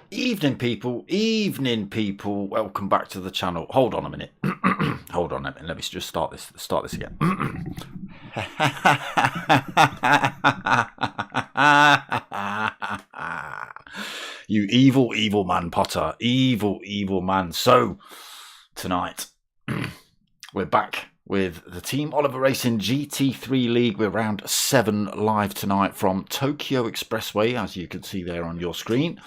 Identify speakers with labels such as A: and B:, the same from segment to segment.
A: Evening people, welcome back to the channel. Hold on a minute. Hold on a minute. Let me just start this again. You evil man, Potter. Evil man. So tonight we're back with the Team Oliver Racing GT3 League. We're round 7 live tonight from Tokyo Expressway, as you can see there on your screen.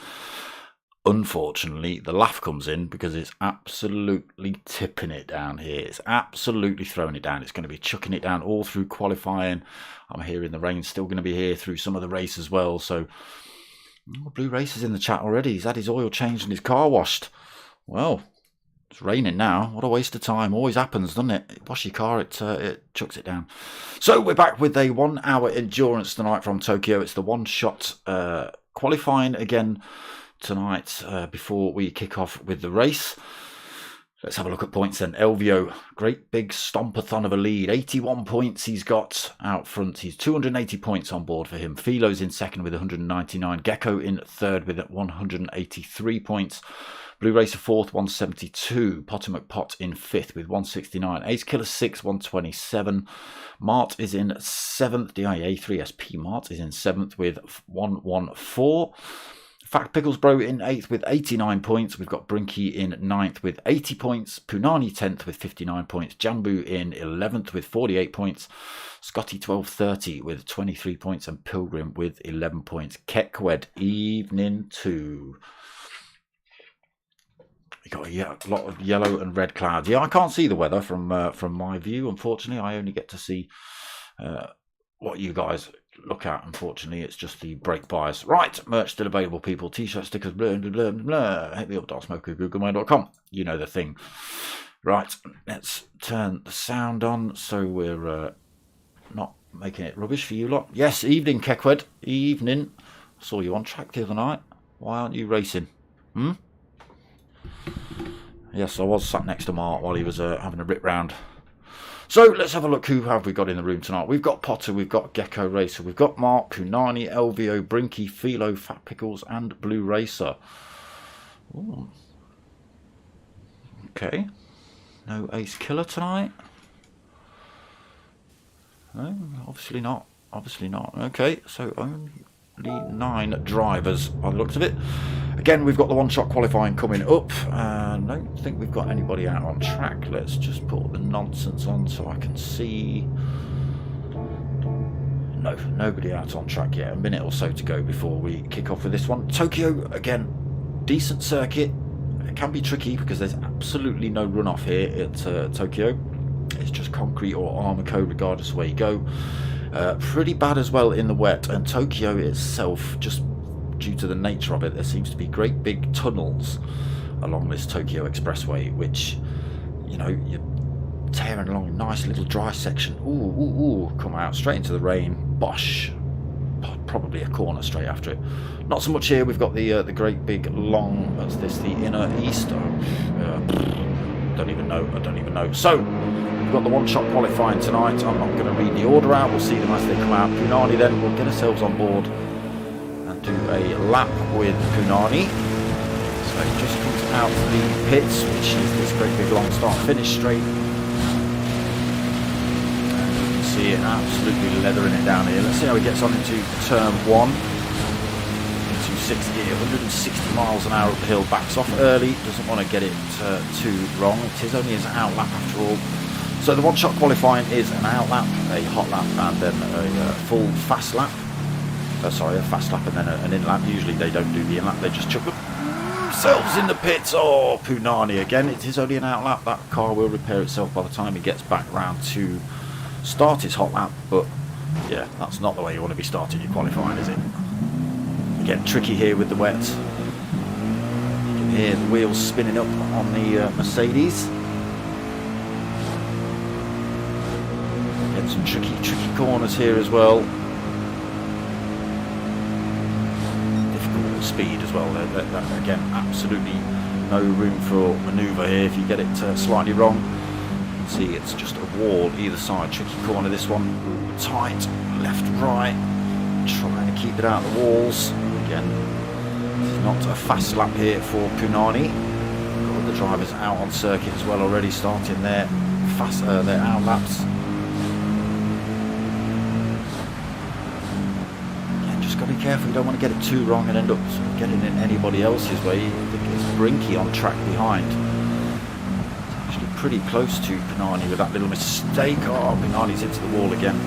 A: Unfortunately, the laugh comes in because it's absolutely tipping it down here. It's absolutely throwing it down. It's going to be chucking it down all through qualifying. I'm hearing the rain's still going to be here through some of the race as well. So, Blue Racer's in the chat already. He's had his oil changed and his car washed. Well, it's raining now. What a waste of time. Always happens, doesn't it? Wash your car, it chucks it down. So, we're back with a 1 hour endurance tonight from Tokyo. It's the one-shot qualifying again tonight before we kick off with the race. Let's have a look at points then. Elvio, great big stompathon of a lead. 81 points he's got out front. He's 280 points on board for him. Philo's in second with 199. Gecko in third with 183 points. Blue Racer fourth, 172. Potter McPot in fifth with 169. Ace Killer 6, 127. Mart is in seventh. DIA 3SP Mart is in seventh with 114. Fact Pickles Bro in 8th with 89 points. We've got Brinky in 9th with 80 points. Punani 10th with 59 points. Jambu in 11th with 48 points. Scotty 1230 with 23 points. And Pilgrim with 11 points. Kekwed, evening 2. We got a lot of yellow and red clouds. Yeah, I can't see the weather from my view. Unfortunately, I only get to see what you guys look at. Unfortunately, it's just the brake bias. Right, merch still available, people. T-shirt, stickers, blah, blah, blah, blah. Hit me up, darksmoker@googlemail.com. You know the thing. Right, let's turn the sound on so we're not making it rubbish for you lot. Yes, evening, Kekwed. Evening. Saw you on track the other night. Why aren't you racing? Yes, I was sat next to Mark while he was having a rip round. So let's have a look. Who have we got in the room tonight? We've got Potter, we've got Gecko Racer, we've got Mark, Punani, Elvio, Brinky, Philo, Fat Pickles, and Blue Racer. Ooh. Okay. No Ace Killer tonight? No, obviously not. Obviously not. Okay, so only 9 drivers by the looks of it. Again, we've got the one-shot qualifying coming up. I don't think we've got anybody out on track. Let's just put the nonsense on so I can see. No, nobody out on track yet. A minute or so to go before we kick off with this one. Tokyo, again, decent circuit. It can be tricky because there's absolutely no runoff here at Tokyo. It's just concrete or Armco, regardless of where you go. Pretty bad as well in the wet, and Tokyo itself, just due to the nature of it, there seems to be great big tunnels along this Tokyo Expressway, which, you know, you're tearing along a nice little dry section. Ooh, come out straight into the rain. Bosh. Probably a corner straight after it. Not so much here. We've got the great big long, what's this, the inner east? Don't even know. So we've got the one-shot qualifying tonight. I'm not going to read the order out. We'll see them as they come out. Punani, then we'll get ourselves on board and do a lap with Punani. So he just comes out the pits, which is this great big long start finish straight. And you can see it absolutely leathering it down here. Let's see how he gets on into turn 1. Into 160 miles an hour up the hill, backs off early, doesn't want to get it too wrong. It is only his out lap after all. So the one-shot qualifying is an out lap, a hot lap, and then a full fast lap. Sorry, a fast lap and then an in lap. Usually they don't do the in lap, they just chuck themselves in the pits. Oh, Punani again. It is only an out lap. That car will repair itself by the time he gets back round to start his hot lap. But yeah, that's not the way you want to be starting your qualifying, is it? Again, tricky here with the wet. You can hear the wheels spinning up on the Mercedes. Some tricky corners here as well. Difficult speed as well. Again, absolutely no room for manoeuvre here if you get it slightly wrong. You can see it's just a wall either side. Tricky corner this one. Tight, left, right. Trying to keep it out of the walls. Again, this is not a fast lap here for Punani. Got the drivers out on circuit as well already, starting their out laps. Got to be careful, you don't want to get it too wrong and end up getting in anybody else's way. I think it's Brinky on track behind. It's actually pretty close to Punani with that little mistake. Oh, Punani's into the wall again.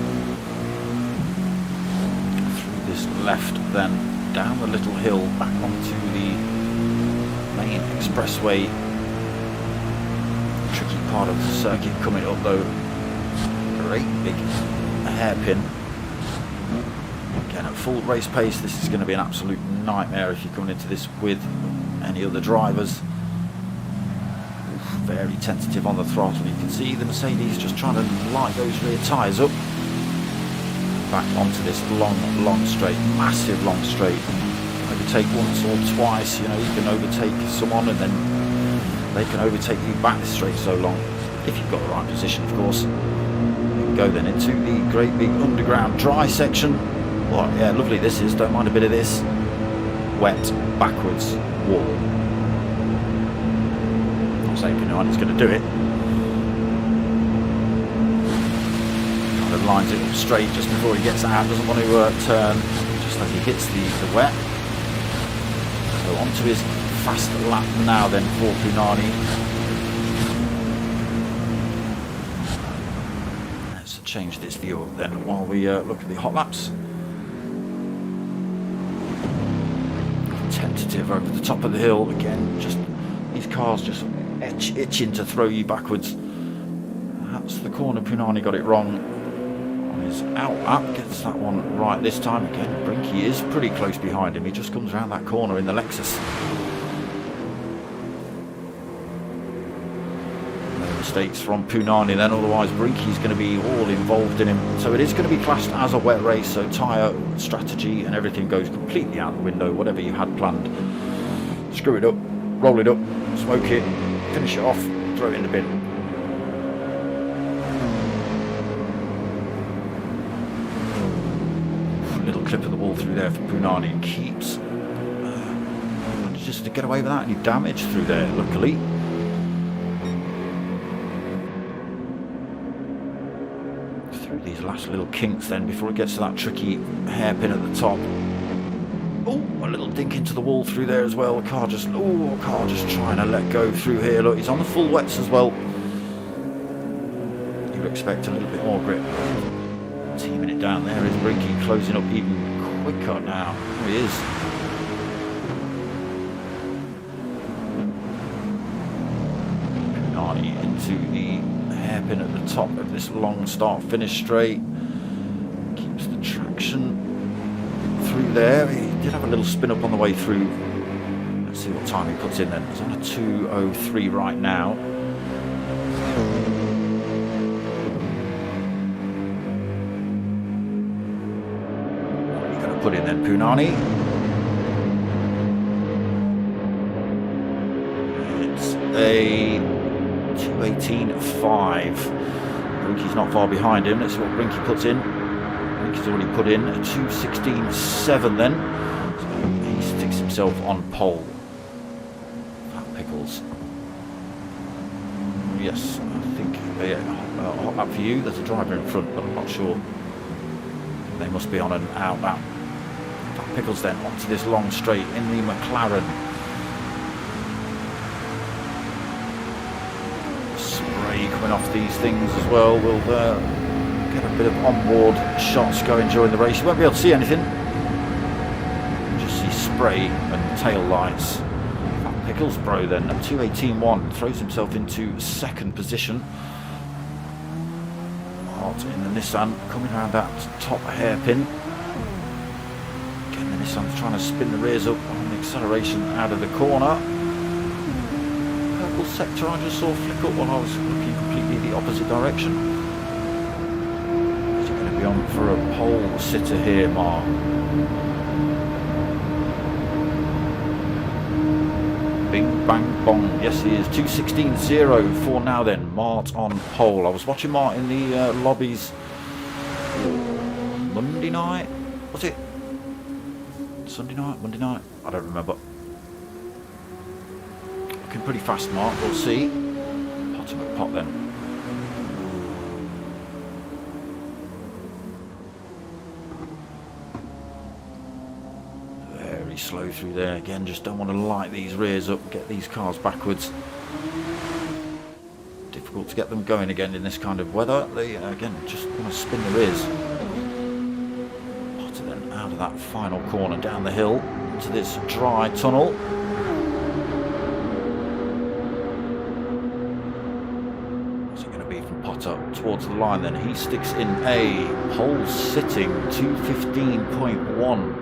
A: Through this left, then down the little hill, back onto the main expressway. Tricky part of the circuit coming up though. Great big hairpin. Again, at full race pace, this is going to be an absolute nightmare if you're coming into this with any other drivers. Very tentative on the throttle. You can see the Mercedes just trying to light those rear tyres up. Back onto this long straight, massive long straight. Overtake once or twice, you know, you can overtake someone and then they can overtake you back. This straight's so long, if you've got the right position, of course. We go then into the great big underground dry section. Well, yeah, lovely this is, don't mind a bit of this. Wet, backwards, wall. I'm saying Punani's going to do it. Kind of lines it up straight just before he gets out, doesn't want to turn, just as he hits the wet. So onto his fast lap now then for Punani. Let's change this view up then while we look at the hot laps. Tentative over the top of the hill again, just these cars just itching to throw you backwards. That's the corner. Punani got it wrong on his out lap, gets that one right this time. Again, Brinky is pretty close behind him, he just comes around that corner in the Lexus. No mistakes from Punani then, otherwise Brinky's going to be all involved in him. So it is going to be classed as a wet race, so tyre strategy and everything goes completely out the window. Whatever you had planned, screw it up, roll it up, smoke it, finish it off, throw it in the bin. Little clip of the wall through there for Punani. Keeps just to get away without any damage through there, luckily. These last little kinks then before it gets to that tricky hairpin at the top. Oh, a little dink into the wall through there as well. Car just trying to let go through here. Look, he's on the full wets as well. You'd expect a little bit more grip. Teaming it down there is Brinky, closing up even quicker now. There he is. Punani into the hairpin at the top of this long start finish straight. Keeps the traction through there. He did have a little spin up on the way through. Let's see what time he puts in then. He's on a 2:03 right now. What are you going to put in then, Punani? It's a 2:18.5. Brinky's not far behind him. Let's see what Brinky puts in. Brinky's already put in a 2:16.7 then. So he sticks himself on pole. Fat Pickles. Yes, I think hot lap for you. There's a driver in front, but I'm not sure. They must be on an out lap. Fat Pickles then onto this long straight in the McLaren. coming off these things as well. We'll get a bit of onboard shots going during the race. You won't be able to see anything. You'll just see spray and tail lights. Picklesbro then at 2:18.1 throws himself into second position. Hot in the Nissan, coming around that top hairpin. Again, the Nissan's trying to spin the rears up on the acceleration out of the corner. Purple sector I just saw flick up while I was looking completely the opposite direction. Is he going to be on for a pole sitter here, Mark? Bing, bang, bong. Yes, he is. 2:16.0 for now then. Mart on pole. I was watching Mart in the lobbies Monday night. Was it? Sunday night? Monday night? I don't remember. Looking pretty fast, Mart. We'll see. Pot him at pot then. Slow through there again. Just don't want to light these rears up, get these cars backwards. Difficult to get them going again in this kind of weather. They again just want to spin the rears. Potter then out of that final corner down the hill into this dry tunnel. What's it going to be from Potter towards the line then? He sticks in a pole sitting 2:15.1.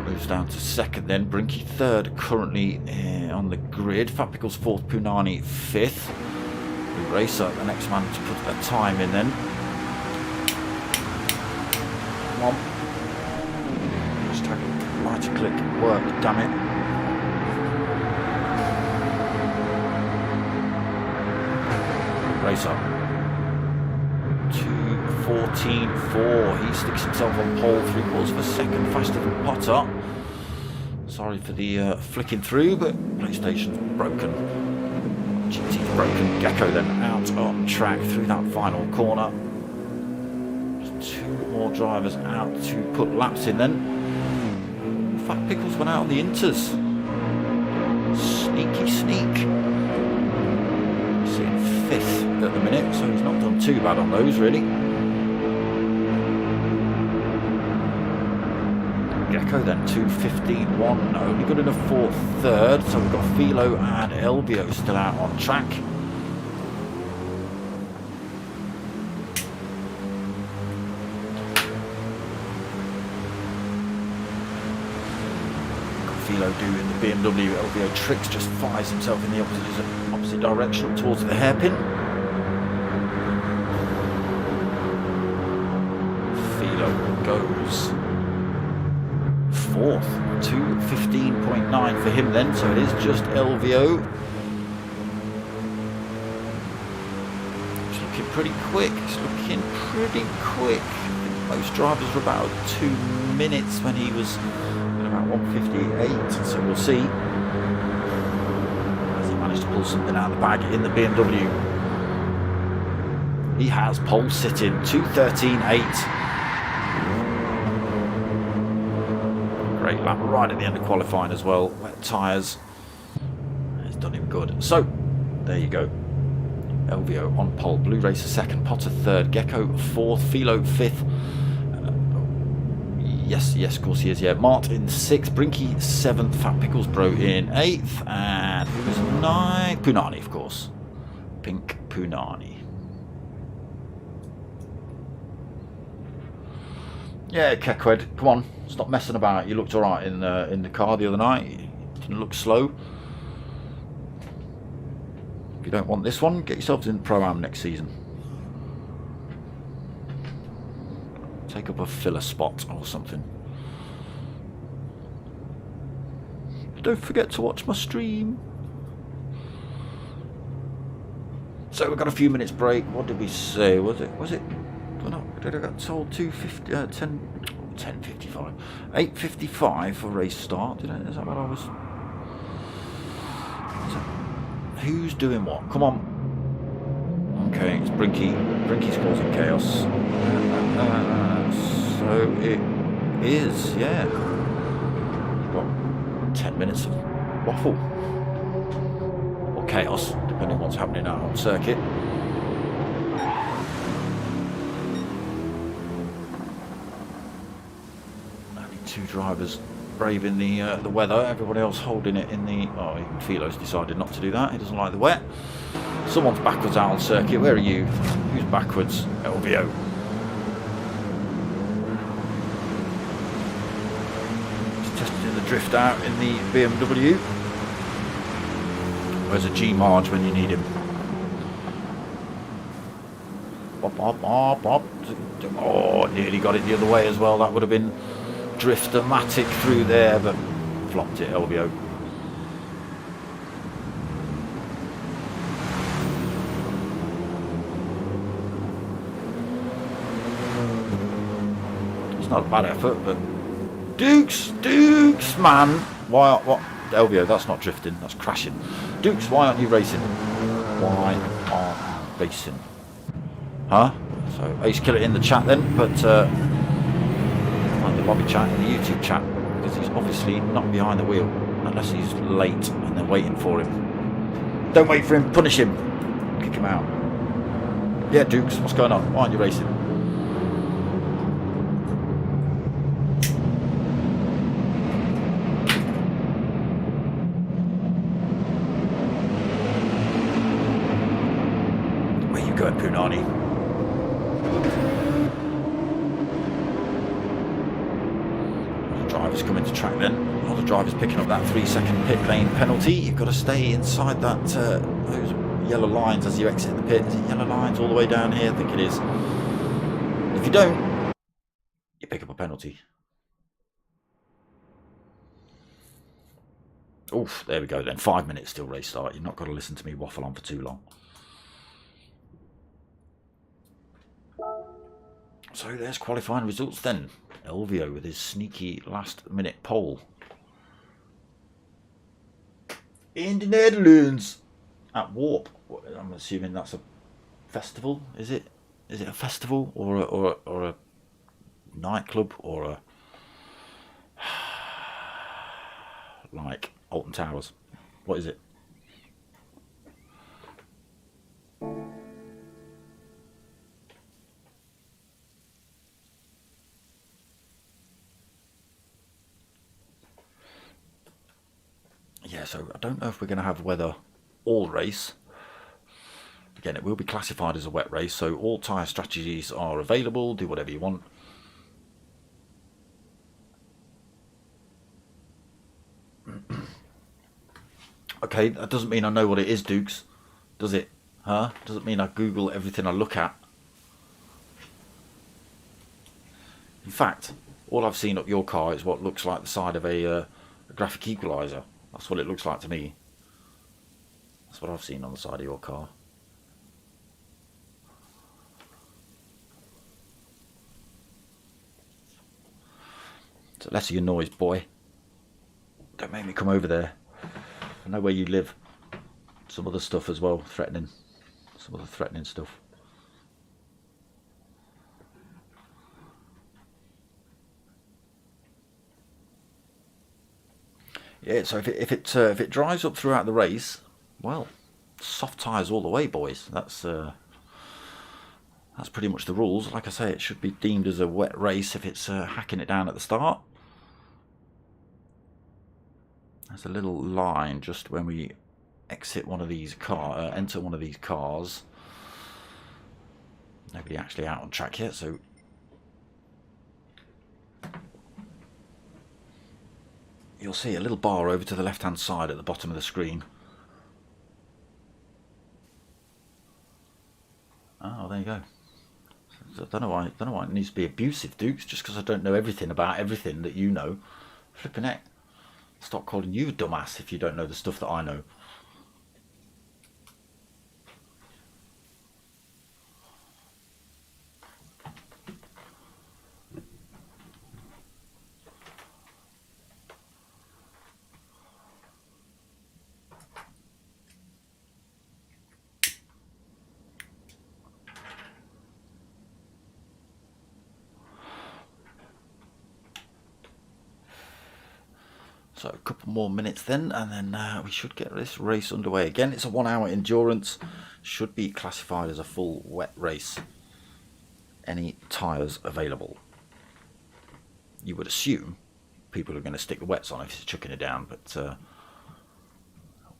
A: Moves down to second then. Brinky third currently on the grid. Fat Pickles fourth. Punani fifth. The Racer, the next man to put a time in then. Come on. Hashtag mighty click work, damn it. Racer. 2:14.4. He sticks himself on pole 3/4 of a second faster than Potter. Sorry for the flicking through, but PlayStation's broken. GT's broken. Gecko then out on track through that final corner. Just two more drivers out to put laps in then. Fat Pickles went out on the inters. Sneaky sneak. He's in fifth at the minute, so he's not done too bad on those really. Gecko then 2:15.1, only good enough for third, so we've got Philo and Elvio still out on track. Philo doing the BMW. Elvio tricks, just fires himself in the opposite direction towards the hairpin. Philo goes fourth, 2:15.9 for him then, so it is just Elvio. It's looking pretty quick, Most drivers were about 2 minutes when he was at about 1:58, so we'll see. Has he managed to pull something out of the bag in the BMW? He has pole sitting, 2:13.8. Great lap right at the end of qualifying as well. Wet tyres. It's done him good. So, there you go. Elvio on pole. Blue Racer second. Potter third. Gecko fourth. Philo fifth. Yes, of course he is. Yeah, Mart in sixth. Brinky seventh. Fat Pickles Bro in eighth. And who was ninth? Punani, of course. Pink Punani. Yeah, Kekwed, come on, stop messing about. You looked alright in the car the other night. You didn't look slow. If you don't want this one, get yourselves in Pro-Am next season. Take up a filler spot or something. Don't forget to watch my stream. So we've got a few minutes break. What did we say? Was it? Did I got told 10:55, 8:55 for race start? Is that what I was? Who's doing what? Come on. Okay, it's Brinky. Brinky's causing chaos. So it is, yeah. We've got 10 minutes of waffle or chaos. depending on what's happening out on circuit. Only 2 drivers braving the weather, everybody else holding it in the... Oh, even Philo's decided not to do that, he doesn't like the wet. Someone's backwards out on circuit, where are you? Who's backwards? LVO. He's testing the drift out in the BMW. Where's a G-Marge when you need him? Bop, bop, bop, bop. Oh, nearly got it the other way as well. That would have been drift-o-matic through there, but flopped it, LVO. It's not a bad effort, but Dukes, man. Why? What? LVO, that's not drifting, that's crashing. Dukes, why aren't you racing? Why aren't you racing? Huh? So Ace kill it in the chat then, but the lobby chat and the YouTube chat, because he's obviously not behind the wheel unless he's late and they're waiting for him. Don't wait for him, punish him, kick him out. Yeah, Dukes, what's going on? Why aren't you racing? Where you going, Punani? Drivers coming to track then. All the drivers picking up that 3-second pit lane penalty. You've got to stay inside that those yellow lines as you exit the pit. Is it yellow lines all the way down here? I think it is. If you don't, you pick up a penalty. Oof, there we go then. 5 minutes till race start. You've not got to listen to me waffle on for too long. So there's qualifying results then. LVO with his sneaky last minute pole. In the Netherlands. At Warp. I'm assuming that's a festival, is it? Is it a festival or a nightclub or a... like Alton Towers? What is it? Yeah, so I don't know if we're going to have weather all race. Again, it will be classified as a wet race, so all tyre strategies are available. Do whatever you want. Okay, that doesn't mean I know what it is, Dukes. Does it? Huh? Doesn't mean I Google everything I look at. In fact, all I've seen up your car is what looks like the side of a graphic equaliser. That's what it looks like to me. That's what I've seen on the side of your car. So less of your noise, boy. Don't make me come over there. I know where you live. Some other stuff as well, threatening. Some other threatening stuff. Yeah, so if it dries up throughout the race, well, soft tyres all the way, boys. That's pretty much the rules. Like I say, it should be deemed as a wet race if it's hacking it down at the start. There's a little line just when we exit one of these enter one of these cars. Nobody actually out on track yet, so you'll see a little bar over to the left hand side at the bottom of the screen. Oh, there you go. I don't know why it needs to be abusive, Dukes, just because I don't know everything about everything that you know. Flipping heck. Stop calling you a dumbass if you don't know the stuff that I know. So a couple more minutes then, and then we should get this race underway. Again, it's a 1 hour endurance. Should be classified as a full wet race. Any tyres available. You would assume people are going to stick the wets on if it's chucking it down, but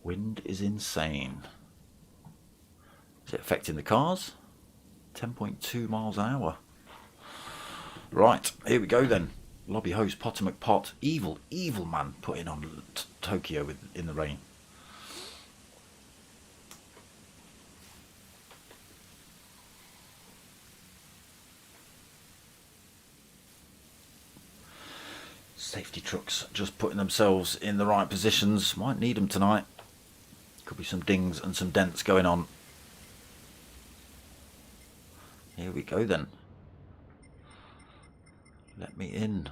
A: wind is insane. Is it affecting the cars? 10.2 miles an hour. Right, here we go then. Lobby host Potter McPot, evil man, putting on Tokyo in the rain. Safety trucks just putting themselves in the right positions. Might need them tonight. Could be some dings and some dents going on. Here we go then. Let me in.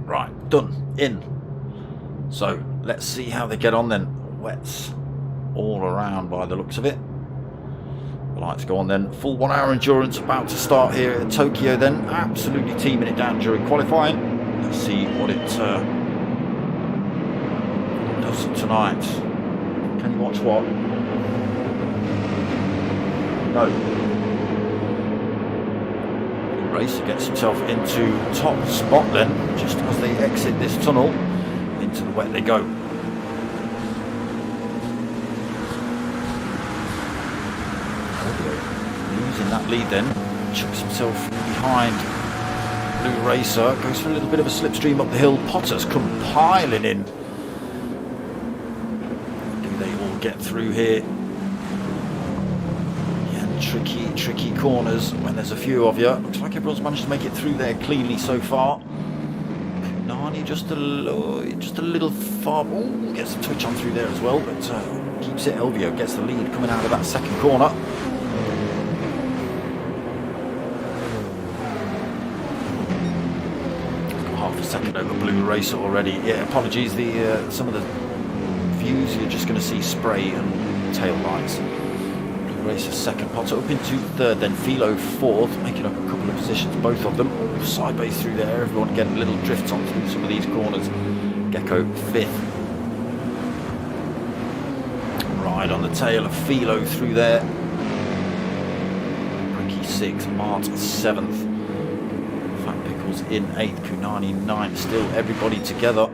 A: Right, done. In. So, let's see how they get on then. Wets all around by the looks of it. The lights go on then. Full 1 hour endurance about to start here at Tokyo then. Absolutely teaming it down during qualifying. Let's see what it does tonight. Can you watch what? No. Racer gets himself into top spot then, just as they exit this tunnel. Into the wet they go. Losing that lead then, chucks himself behind Blue Racer, goes for a little bit of a slipstream up the hill. Potter's come piling in. Do they all get through here? Tricky corners when there's a few of you. Looks like everyone's managed to make it through there cleanly so far. Nani just a little far. Oh, gets a twitch on through there as well, but keeps it. Elvio gets the lead coming out of that second corner. Got half a second over Blue Racer already. Yeah, apologies. Some of the views you're just going to see spray and tail lights. Racer second, Potter up into third, then Philo fourth, making up a couple of positions, both of them. Sideways through there, everyone getting little drifts on through some of these corners. Gecko fifth. Right on the tail of Philo through there. Ricky sixth, Mart seventh. Fat Pickles in eighth, Kunani ninth, still everybody together.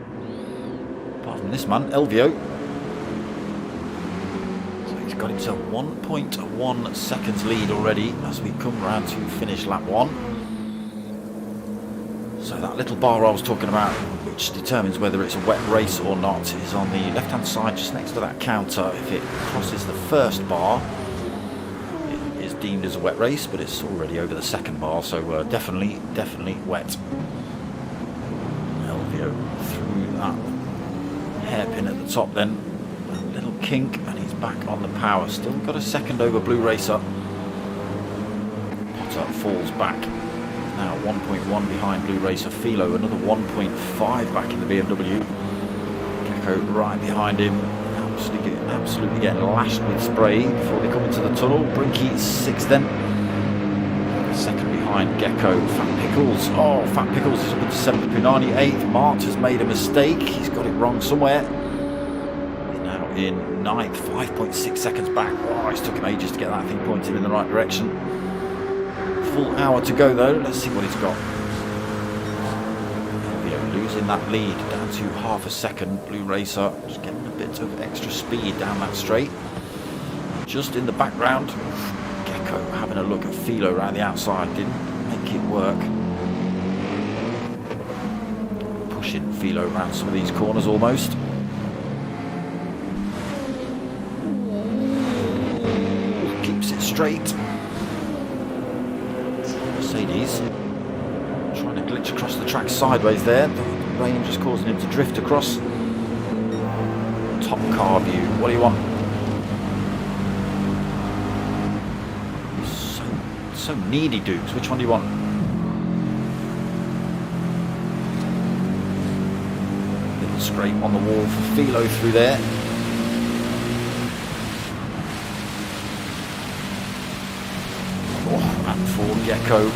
A: Apart from this man, Elvio. Got himself 1.1 seconds lead already as we come round to finish lap 1. So that little bar I was talking about, which determines whether it's a wet race or not, is on the left hand side just next to that counter. If it crosses the first bar, it is deemed as a wet race, but it's already over the second bar, so definitely wet. Elvio through that hairpin at the top then. A little kink and he's back on the power. Still got a second over Blue Racer. Potter falls back. Now 1.1 behind Blue Racer. Philo another 1.5 back in the BMW. Gecko right behind him. Absolutely getting lashed with spray before they come into the tunnel. Brinky sixth then. Second behind Gecko. Fat Pickles. Oh, Fat Pickles is up into seventh. Punani eighth. Mart has made a mistake. He's got it wrong somewhere. In ninth, 5.6 seconds back. Oh, it's took him ages to get that thing pointed in the right direction. Full hour to go though. Let's see what he's got. Elvio losing that lead down to half a second. Blue Racer just getting a bit of extra speed down that straight. Just in the background, Gecko having a look at Philo around the outside. Didn't make it work. Pushing Philo around some of these corners almost. Straight. Mercedes trying to glitch across the track sideways there. The rain just causing him to drift across. Top car view. What do you want? So needy, Dukes. Which one do you want? scrape on the wall for Philo through there. Oh, and for Gecko.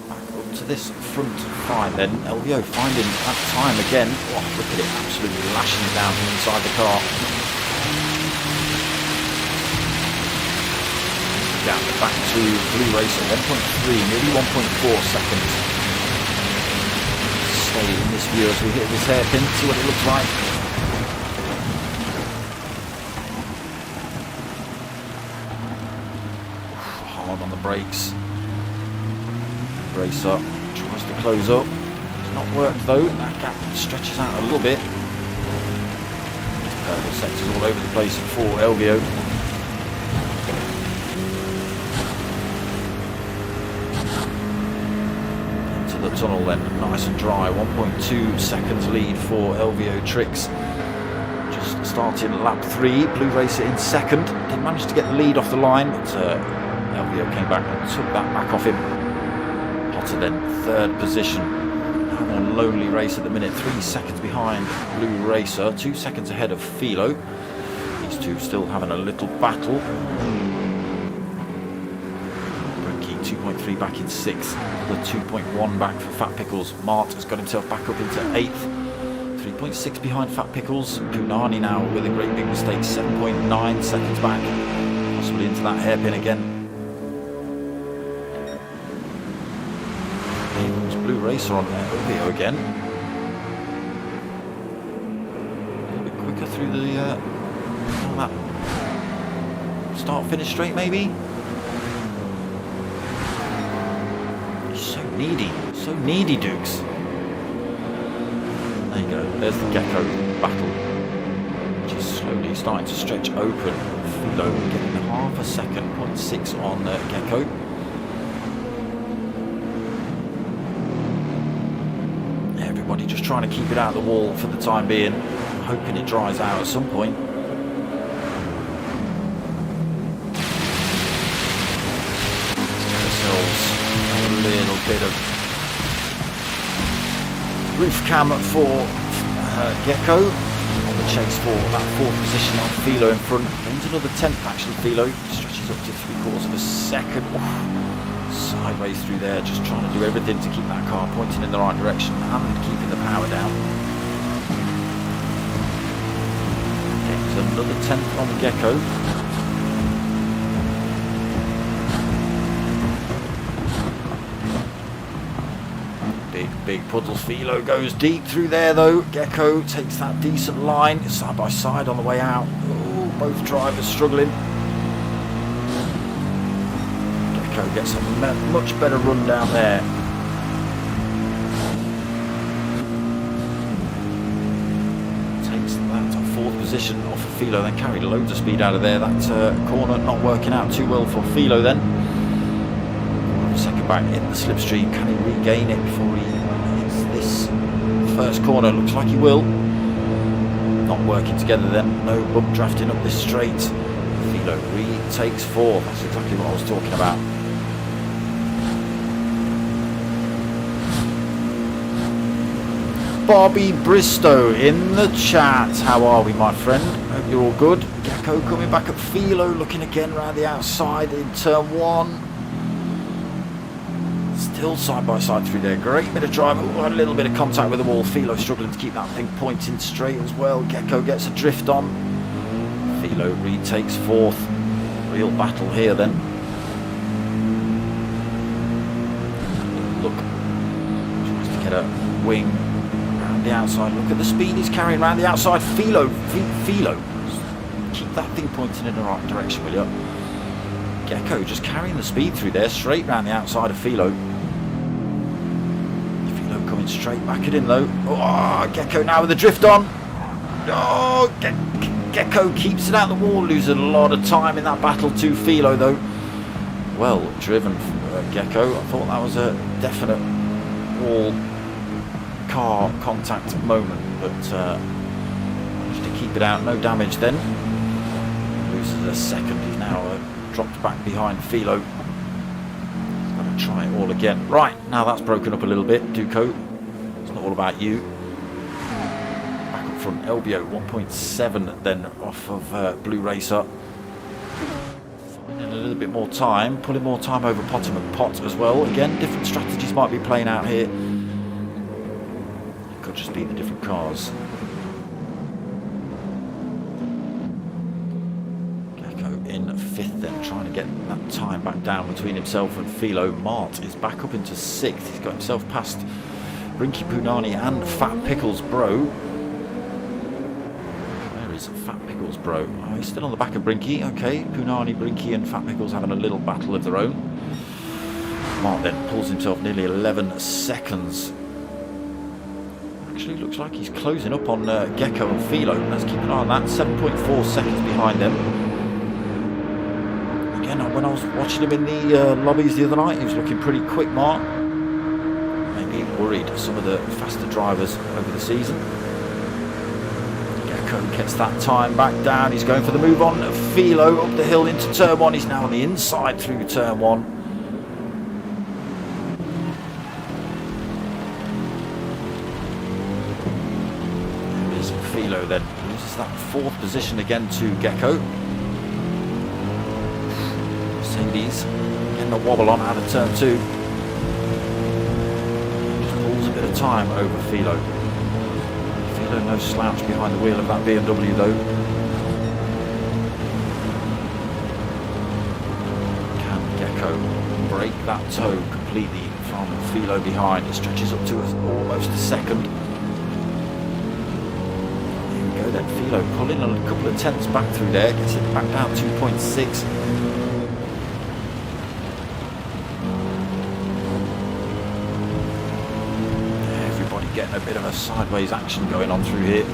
A: Back up to this front fine then. LVO finding that time again. Oh, look at it, absolutely lashing down inside the car. Down back to Blue Racer, 1.3, nearly 1.4 seconds. Stay in this view as we hit this hairpin, see what it looks like. Hard on the brakes. Racer tries to close up. It's not worked though, that gap stretches out a little bit. Purple sectors all over the place for LVO. Tunnel then, nice and dry, 1.2 seconds lead for LVO Tricks. Just started lap 3, Blue Racer in second, didn't manage to get the lead off the line, but LVO came back and took that back off him. Potter then, third position, having a lonely race at the minute, 3 seconds behind Blue Racer, 2 seconds ahead of Philo. These two still having a little battle. 2.3 back in 6th, the 2.1 back for Fat Pickles. Mart has got himself back up into 8th, 3.6 behind Fat Pickles. Punani now with a great big mistake, 7.9 seconds back, possibly into that hairpin again. Here comes Blue Racer on there, LVO again. A little bit quicker through the that start-finish straight maybe. So needy, Dukes. There you go, there's the Gecko battle, which is slowly starting to stretch open. Philo getting half a second, 0.6 on Gecko. Everybody just trying to keep it out of the wall for the time being, hoping it dries out at some point. A little bit of roof cam for Gecko on the chase for that 4th position on Philo in front. Gains another 10th actually. Philo stretches up to 3/4 of a second. Sideways through there, just trying to do everything to keep that car pointing in the right direction and keeping the power down. Gains another 10th on Gecko. Big puddles. Philo goes deep through there though. Gecko takes that decent line, side by side on the way out. Ooh, both drivers struggling. Gecko gets a much better run down there. Takes that 4th position off of Philo, then carried loads of speed out of there. That corner not working out too well for Philo then. Second back in the slipstream, can he regain it before he hits this first corner? Looks like he will. Not working together then, no bump drafting up this straight. Philo retakes 4th, that's exactly what I was talking about. Bobby Bristow in the chat, how are we my friend? Hope you're all good. Gecko coming back at Philo, looking again around the outside in turn 1. Still side by side through there, great bit of drive. Ooh, had a little bit of contact with the wall. Philo struggling to keep that thing pointing straight as well. Gecko gets a drift on. Philo retakes 4th. Real battle here then. Look, tries to get a wing around the outside. Look at the speed he's carrying around the outside. Philo, keep that thing pointing in the right direction, will you? Gecko just carrying the speed through there, straight round the outside of Philo. Philo coming straight back at him though. Oh, Gecko now with the drift on. Oh, Gecko keeps it out the wall, losing a lot of time in that battle to Philo though. Well driven for Gecko. I thought that was a definite wall car contact moment, but managed to keep it out, no damage then. Loses a second, he's now dropped back behind Philo. Got to try it all again. Right, now that's broken up a little bit. Duco all about you. Back up front, LBO 1.7 then off of Blue Racer. Finding a little bit more time, pulling more time over Potham and Pot as well. Again, different strategies might be playing out here. It could just be the different cars. In 5th then, trying to get that time back down between himself and Philo. Mart is back up into 6th. He's got himself past Brinky Punani and Fat Pickles Bro. Where is Fat Pickles Bro? Oh, he's still on the back of Brinky. Okay, Punani, Brinky and Fat Pickles having a little battle of their own. Mart then pulls himself nearly 11 seconds. Actually looks like he's closing up on Gecko and Philo. Let's keep an eye on that. 7.4 seconds behind them. When I was watching him in the lobbies the other night, he was looking pretty quick, Mark. Maybe worried some of the faster drivers over the season. Gecko gets that time back down. He's going for the move on. Philo up the hill into turn 1. He's now on the inside through turn 1. There is Philo then. Loses that 4th position again to Gecko. Mercedes getting a wobble on out of turn 2. Just pulls a bit of time over Philo. Philo no slouch behind the wheel of that BMW though. Can Gecko break that toe completely from Philo behind? It stretches up to almost a second. Here we go then, Philo pulling a couple of tenths back through there, gets it back down 2.6. Getting a bit of a sideways action going on through here.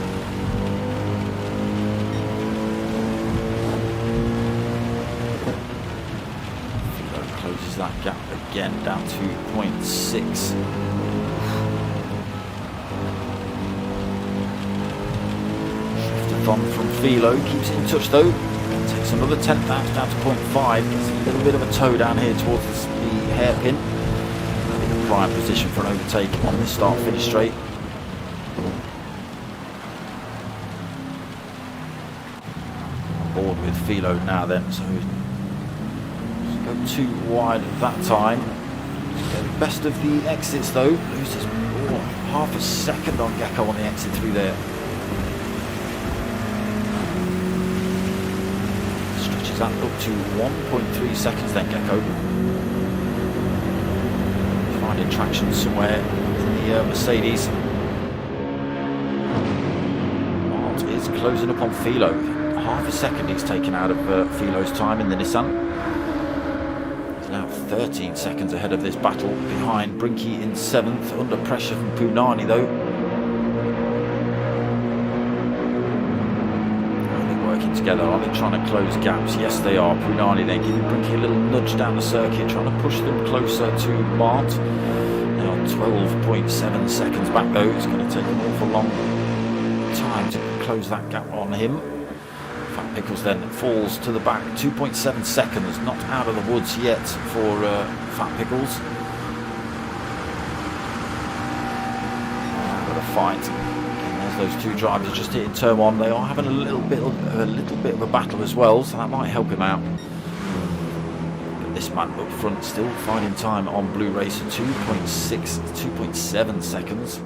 A: Philo closes that gap again down to 0.6. Driftathon from Philo, keeps it in touch though. Takes another 10th down to 0.5. Gets a little bit of a toe down here towards the hairpin. Prime position for an overtake on this start finish straight. Board with Philo now then, so go too wide at that time. Get the best of the exits though, loses half a second on Gecko on the exit through there. Stretches that up to 1.3 seconds then, Gecko. Finding traction somewhere in the Mercedes. Mart is closing up on Philo. Half a second he's taken out of Philo's time in the Nissan. He's now 13 seconds ahead of this battle, behind Brinky in 7th, under pressure from Punani though. Are they working together? Are they trying to close gaps? Yes they are. Punani then giving Brinky a little nudge down the circuit, trying to push them closer to Mart. Now 12.7 seconds back though. It's going to take an awful long time to close that gap on him. Fat Pickles then falls to the back, 2.7 seconds, not out of the woods yet for Fat Pickles. Got a fight. And there's those two drivers just hitting turn 1. They are having a little bit of a battle as well, so that might help him out. But this man up front still finding time on Blue Racer, 2.7 seconds.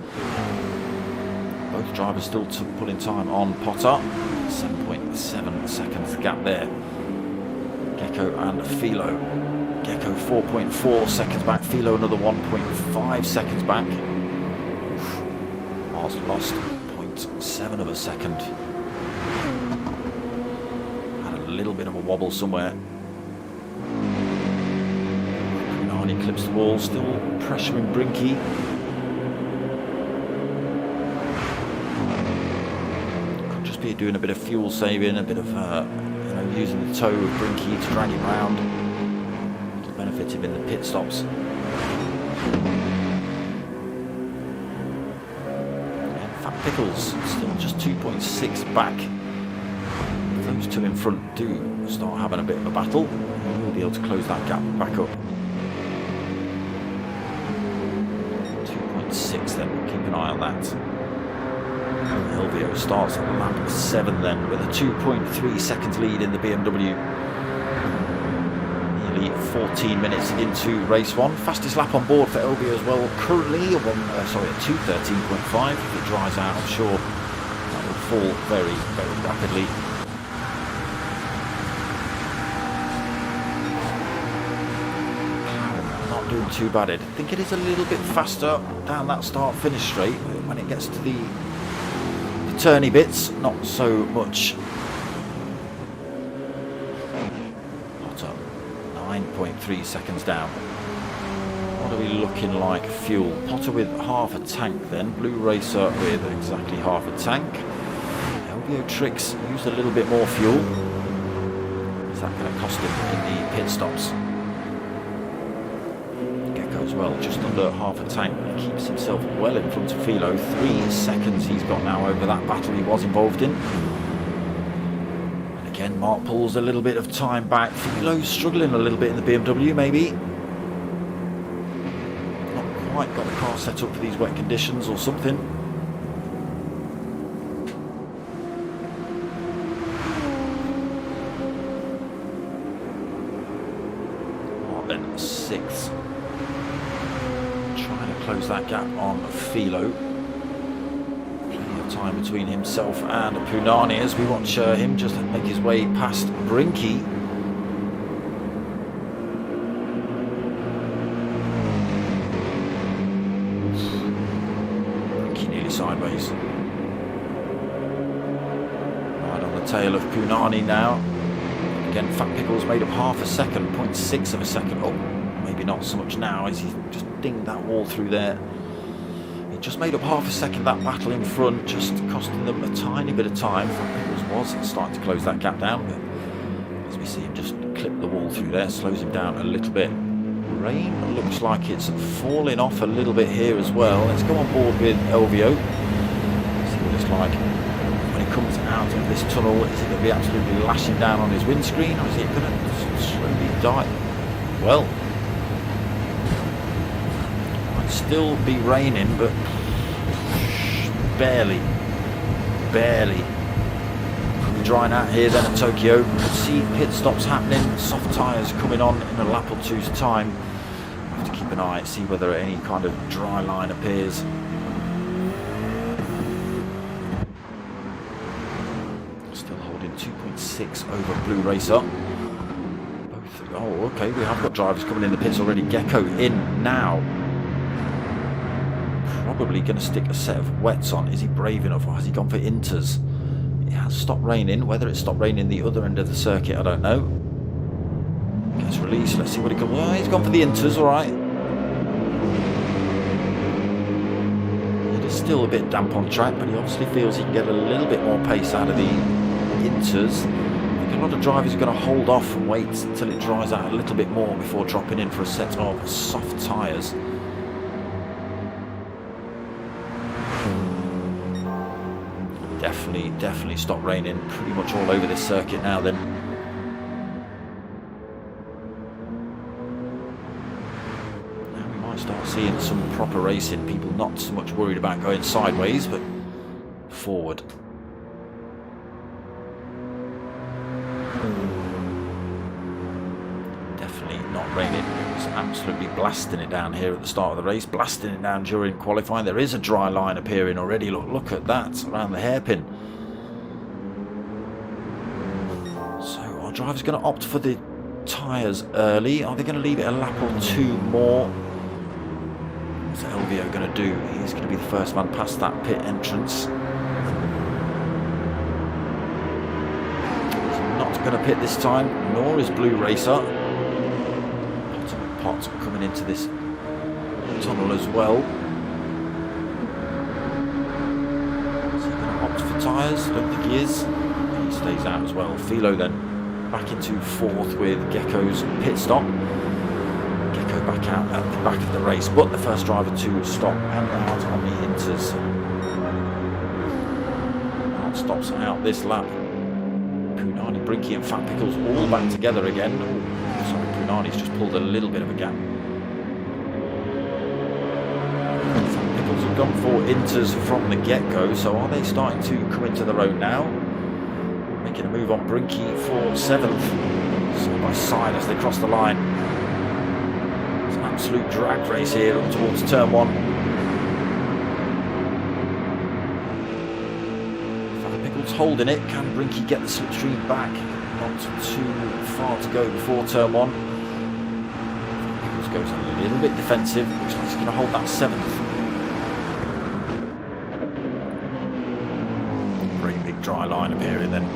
A: Both drivers still pulling time on Potter. 7.7 seconds gap there. Gecko and Philo. Gecko 4.4 seconds back. Philo another 1.5 seconds back. Mars lost 0.7 of a second. Had a little bit of a wobble somewhere. Punani clips the wall, still pressuring Brinky. Doing a bit of fuel saving, a bit of using the toe of Brinky to drag him round. To benefit him in the pit stops. And Fat Pickles still just 2.6 back. If those two in front do start having a bit of a battle, we'll be able to close that gap back up. 2.6 then, keep an eye on that. Elvio starts at lap 7 then, with a 2.3 seconds lead in the BMW. Nearly 14 minutes into race 1. Fastest lap on board for Elvio as well. Currently a 2:13.5. If it dries out, I'm sure that will fall very, very rapidly. Not doing too bad. I think it is a little bit faster down that start-finish straight. When it gets to the turny bits, not so much. 9.3 seconds down. What are we looking like fuel? Potter with half a tank then. Blue Racer with exactly half a tank. Elvio Tricks used a little bit more fuel. Is that going to cost him in the pit stops? Gecko as well, just under half a tank. He keeps himself well in front of Philo. 3 seconds he's got now over that battle he was involved in. Again, Mark pulls a little bit of time back. Philo's struggling a little bit in the BMW, maybe. Not quite got the car set up for these wet conditions or something. Martin 6th. Trying to close that gap on Philo. Time between himself and Punani as we watch him just make his way past Brinky. Brinky nearly sideways. Right on the tail of Punani now. Again, Fat Pickles made up half a second, 0.6 of a second. Oh, maybe not so much now as he just dinged that wall through there. Just made up half a second that battle in front, just costing them a tiny bit of time. It was starting to close that gap down, but as we see him just clip the wall through there, slows him down a little bit. Rain looks like it's falling off a little bit here as well. Let's go on board with Elvio. See what it's like when he comes out of this tunnel. Is it going to be absolutely lashing down on his windscreen, or is it going to slowly die? Well, still be raining, but barely. We're drying out here then at Tokyo. You can see pit stops happening, soft tyres coming on in a lap or two's time. Have to keep an eye, see whether any kind of dry line appears. Still holding 2.6 over Blue Racer. Oh, okay, we have got drivers coming in the pits already. Gecko in now. Probably going to stick a set of wets on. Is he brave enough, or has he gone for inters? It has stopped raining. Whether it stopped raining the other end of the circuit, I don't know. Gets released. Let's see what he can. Well, he's gone for the inters. All right. It is still a bit damp on track, but he obviously feels he can get a little bit more pace out of the inters. I think a lot of drivers are going to hold off and wait until it dries out a little bit more before dropping in for a set of soft tyres. Definitely stopped raining pretty much all over this circuit now then. Now we might start seeing some proper racing, people not so much worried about going sideways but forward. Definitely not raining. It's absolutely blasting it down here at the start of the race, blasting it down during qualifying. There is a dry line appearing already. Look at that around the hairpin. So our driver's going to opt for the tyres early. Are they going to leave it a lap or two more? What's Elvio going to do? He's going to be the first man past that pit entrance. He's not going to pit this time, nor is Blue Racer. Potts coming into this tunnel as well. Is he going to opt for tyres? Don't think he is. He stays out as well. Philo then back into 4th with Gecko's pit stop. Gecko back out at the back of the race, but the first driver to stop and out on the inters. Out stops out this lap. Punani, Brinky and Fat Pickles all back together again. Sorry, Punani's just pulled a little bit of a gap. Fat Pickles they've gone for inters from the get-go, so are they starting to come into their own now? Making a move on Brinky for 7th. Side by side as they cross the line. It's an absolute drag race here up towards turn 1. Pickles holding it. Can Brinky get the slipstream back? Not too far to go before turn 1. Pickles goes a little bit defensive. Looks like he's going to hold that 7th. Great big dry line appearing then.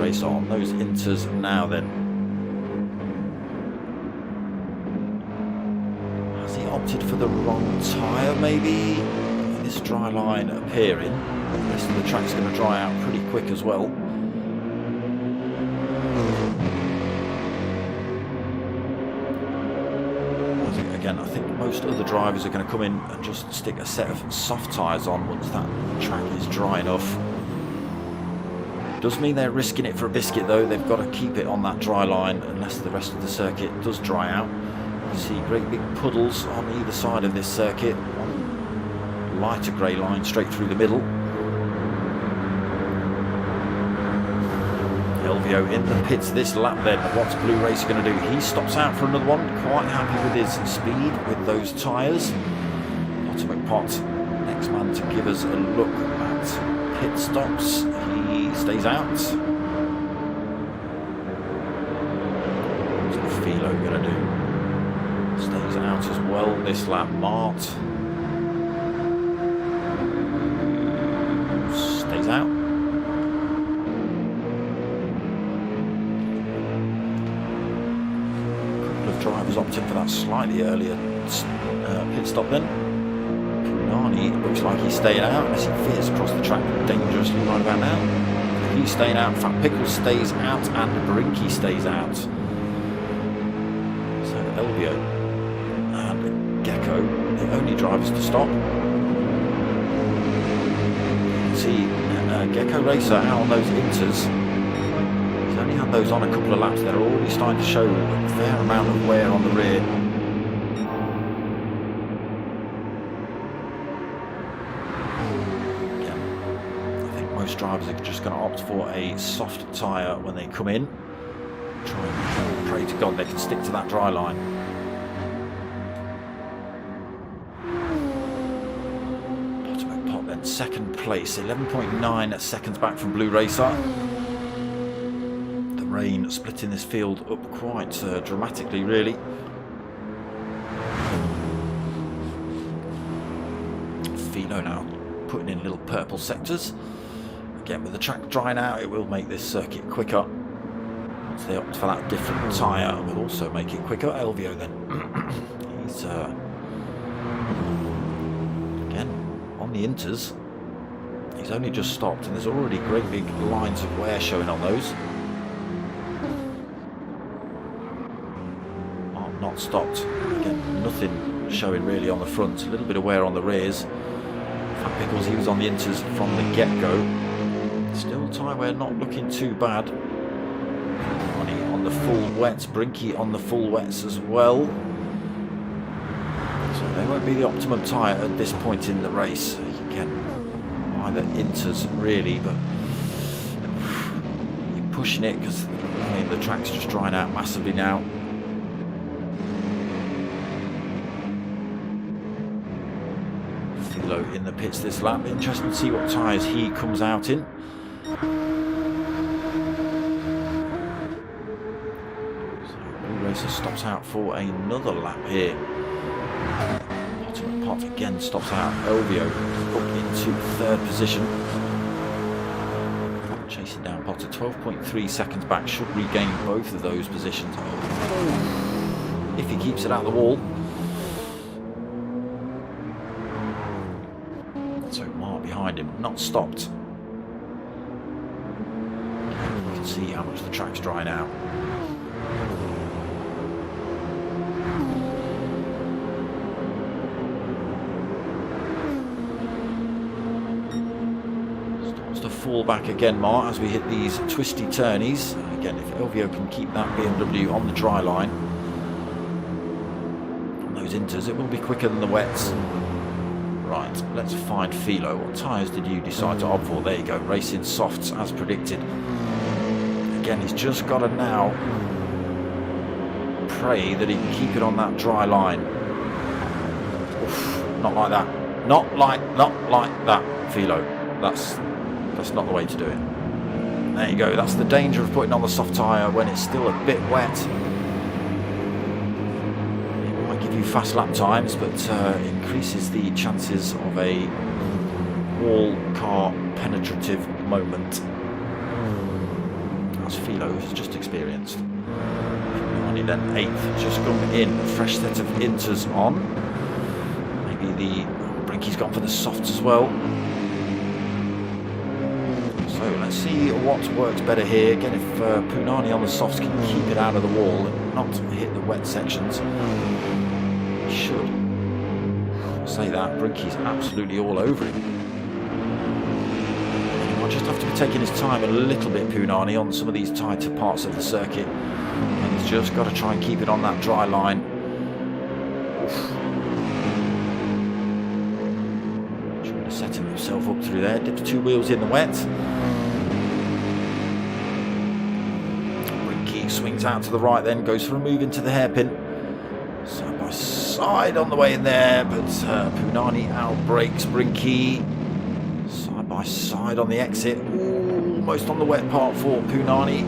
A: Race on those inters now then. Has he opted for the wrong tyre maybe? This dry line appearing. The rest of the track's going to dry out pretty quick as well. Again, I think most other drivers are going to come in and just stick a set of soft tyres on once that track is dry enough. Does mean they're risking it for a biscuit though. They've got to keep it on that dry line unless the rest of the circuit does dry out. You see great big puddles on either side of this circuit. One lighter grey line straight through the middle. Elvio in the pits this lap then. What's Blue Racer going to do? He stops out for another one. Quite happy with his speed with those tyres. Potter McPot, next man to give us a look at pit stops. He stays out. What's Philo going to do? Stays out as well this lap. Mart stays out. A couple of drivers opted for that slightly earlier pit stop then. Punani looks like he's staying out as he veers across the track dangerously right about now. He's staying out. Fat Pickles stays out and Brinky stays out. So Elvio and Gecko, the only drivers to stop. You can see Gecko Racer out on those inters. He's only had those on a couple of laps. They're already starting to show a fair amount of wear on the rear. Most drivers are just going to opt for a soft tyre when they come in. Try and pray to God they can stick to that dry line. Potter Pot then second place, 11.9 seconds back from Blue Racer. The rain splitting this field up quite dramatically really. Philo now putting in little purple sectors. Again, with the track drying out, it will make this circuit quicker. Once they opt for that different tyre, it will also make it quicker. Elvio then, he's again on the inters. He's only just stopped, and there's already great big lines of wear showing on those. Oh, not stopped. Again, nothing showing really on the front. A little bit of wear on the rears. Fat Pickles, he was on the inters from the get-go. Still tyre wear not looking too bad. Money on the full wets, Brinky on the full wets as well. So they won't be the optimum tyre at this point in the race. Again, either inters really, but you're pushing it because the track's just drying out massively now. Philo in the pits this lap. Interesting to see what tyres he comes out in. So Blue Racer stops out for another lap here. Potter Pot again stops out. Elvio up into third position. Chasing down Potter, 12.3 seconds back. Should regain both of those positions. If he keeps it out of the wall. So Mark behind him, not stopped. See how much the track's drying out. Starts to fall back again, Mark, as we hit these twisty turnies. Again, if Elvio can keep that BMW on the dry line, on those inters, it will be quicker than the wets. Right, let's find Philo. What tyres did you decide to opt for? There you go, racing softs as predicted. Again, he's just got to now pray that he can keep it on that dry line. Oof, not like that. Not like that, Philo. That's not the way to do it. There you go. That's the danger of putting on the soft tyre when it's still a bit wet. It might give you fast lap times, but increases the chances of a wall car penetrative moment, as Philo has just experienced. Only then 8th, just gone in. A fresh set of inters on. Maybe the Brinky's gone for the softs as well. So let's see what works better here. Again, if Punani on the softs can keep it out of the wall and not hit the wet sections, he should. I'll say that, Brinky's absolutely all over him. He might just have to be taking his time a little bit, Punani, on some of these tighter parts of the circuit. And he's just got to try and keep it on that dry line. Oof. Trying to set himself up through there, dips 2 wheels in the wet. Brinky swings out to the right then, goes for a move into the hairpin. Side by side on the way in there, but Punani outbrakes Brinky. Side by side on the exit. Ooh, almost on the wet part for Punani.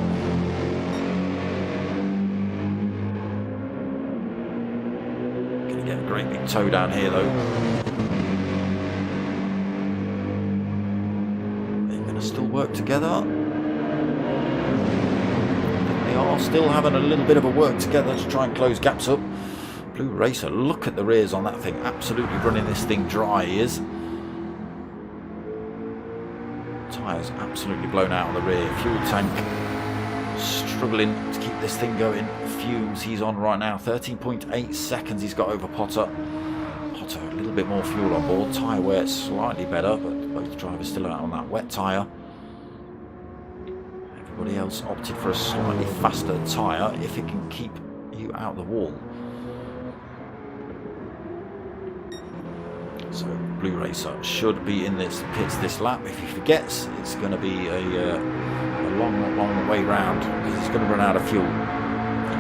A: Gonna get a great big toe down here though. Still work together. They are still having a little bit of a work together to try and close gaps up. Blue Racer, look at the rears on that thing, absolutely running this thing dry. He is. Tyres absolutely blown out on the rear. Fuel tank struggling to keep this thing going. Fumes he's on right now, 13.8 seconds he's got over Potter. Potter a little bit more fuel on board. Tyre wear slightly better, but both drivers still out on that wet tyre. Everybody else opted for a slightly faster tyre if it can keep you out the wall. So Blue Racer should be in this pits this lap. If he forgets, it's going to be a long way round because he's going to run out of fuel. He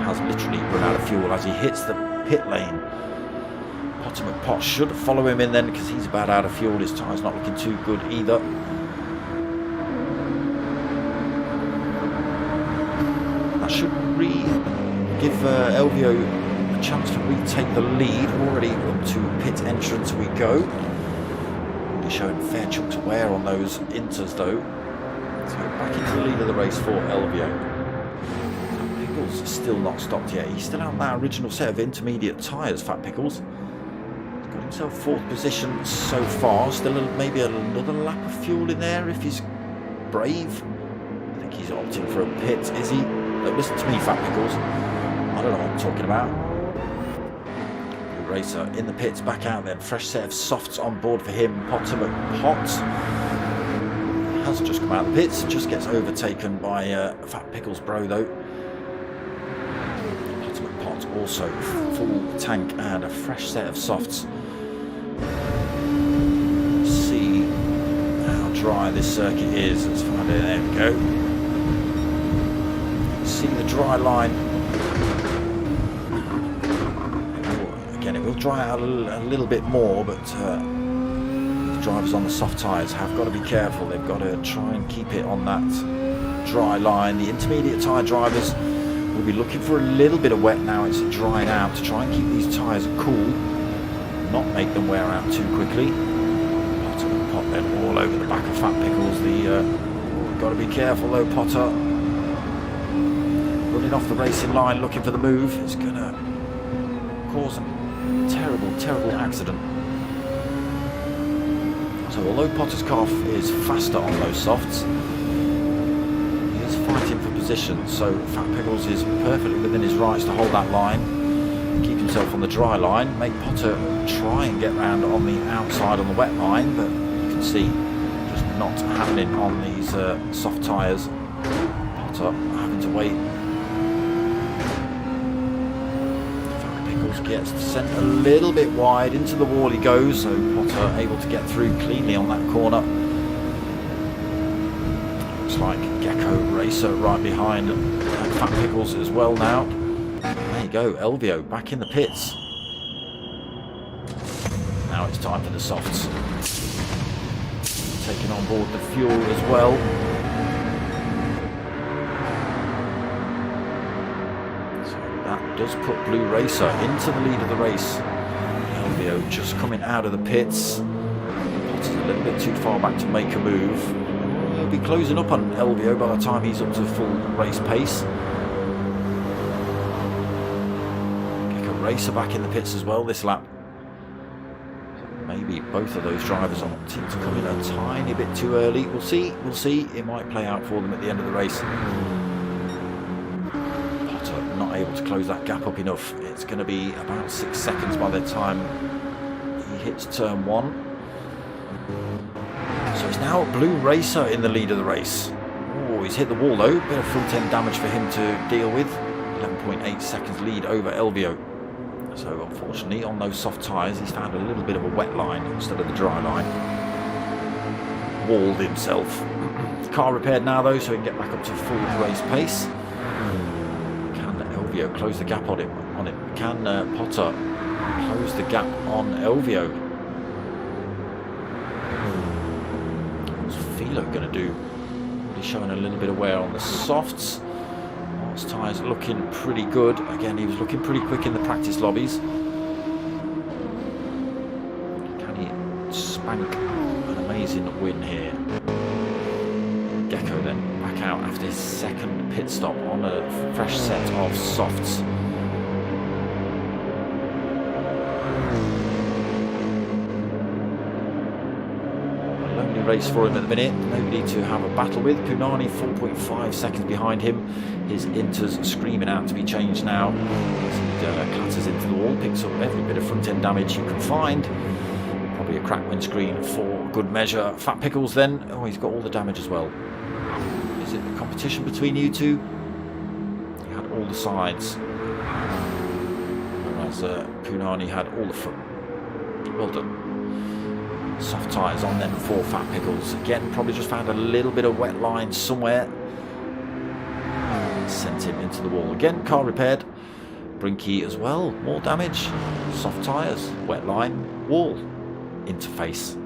A: has literally run out of fuel as he hits the pit lane. Potter McPot should follow him in then because he's about out of fuel. His tyre's not looking too good either. That should give Elvio a chance to retake the lead. Already to pit entrance we go. Already showing fair chunks of wear on those inters though. So back into the lead of the race for Elvio. Pickles still not stopped yet. He's still out on that original set of intermediate tyres, Fat Pickles. Got himself 4th position so far. Still maybe another lap of fuel in there if he's brave. I think he's opting for a pit, is he? Look, listen to me, Fat Pickles. I don't know what I'm talking about. Blue Racer in the pits, back out then. Fresh set of softs on board for him. Potter McPot has just come out of the pits. Just gets overtaken by Fat Pickles bro though. Potter McPot also full tank and a fresh set of softs. Let's see how dry this circuit is. Let's find it. There we go. See the dry line. Again, it will dry out a little bit more, but the drivers on the soft tyres have got to be careful. They've got to try and keep it on that dry line. The intermediate tyre drivers will be looking for a little bit of wet now. It's drying out to try and keep these tyres cool, not make them wear out too quickly. Potter and Pot then all over the back of Fat Pickles. Got to be careful though, Potter. Running off the racing line, looking for the move. It's going to cause a terrible accident. So although Potter's car is faster on those softs, he is fighting for position. So Fat Pickles is perfectly within his rights to hold that line, keep himself on the dry line, make Potter try and get round on the outside on the wet line, but you can see just not happening on these soft tyres. Potter having to wait. Pickles gets sent a little bit wide, into the wall he goes, so Potter able to get through cleanly on that corner. Looks like Gecko Racer right behind Fat Pickles as well now. There you go, Elvio back in the pits. Now it's time for the softs. Taking on board the fuel as well. So that does put Blue Racer into the lead of the race. Elvio just coming out of the pits. Potter's a little bit too far back to make a move. He'll be closing up on Elvio by the time he's up to full race pace. Gecko Racer back in the pits as well this lap. Maybe both of those drivers opting to come in a tiny bit too early. We'll see. It might play out for them at the end of the race. Potter not able to close that gap up enough. It's going to be about 6 seconds by the time he hits turn 1. So it's now Blue Racer in the lead of the race. Oh, he's hit the wall though. Bit of front end damage for him to deal with. 11.8 seconds lead over Elvio. So unfortunately on those soft tyres he's found a little bit of a wet line instead of the dry line. Walled himself. Car repaired now though, so he can get back up to full race pace. Can Elvio close the gap on it? Can Potter close the gap on Elvio? What's Philo going to do? He's showing a little bit of wear on the softs. His tyres looking pretty good. Again, he was looking pretty quick in the practice lobbies. Can he spank an amazing win here? Gecko then back out after his second pit stop on a fresh set of softs. Race for him at the minute. Nobody to have a battle with. Punani 4.5 seconds behind him. His inters screaming out to be changed now. As he clatters into the wall, picks up every bit of front end damage you can find. Probably a cracked windscreen for good measure. Fat Pickles then. Oh, he's got all the damage as well. Is it the competition between you two? He had all the sides. Whereas Punani had all the front. Well done. Soft tyres on then for Fat Pickles. Again, probably just found a little bit of wet line somewhere. Sent him into the wall. Again, car repaired. Brinky as well. More damage. Soft tyres. Wet line. Wall. Interface.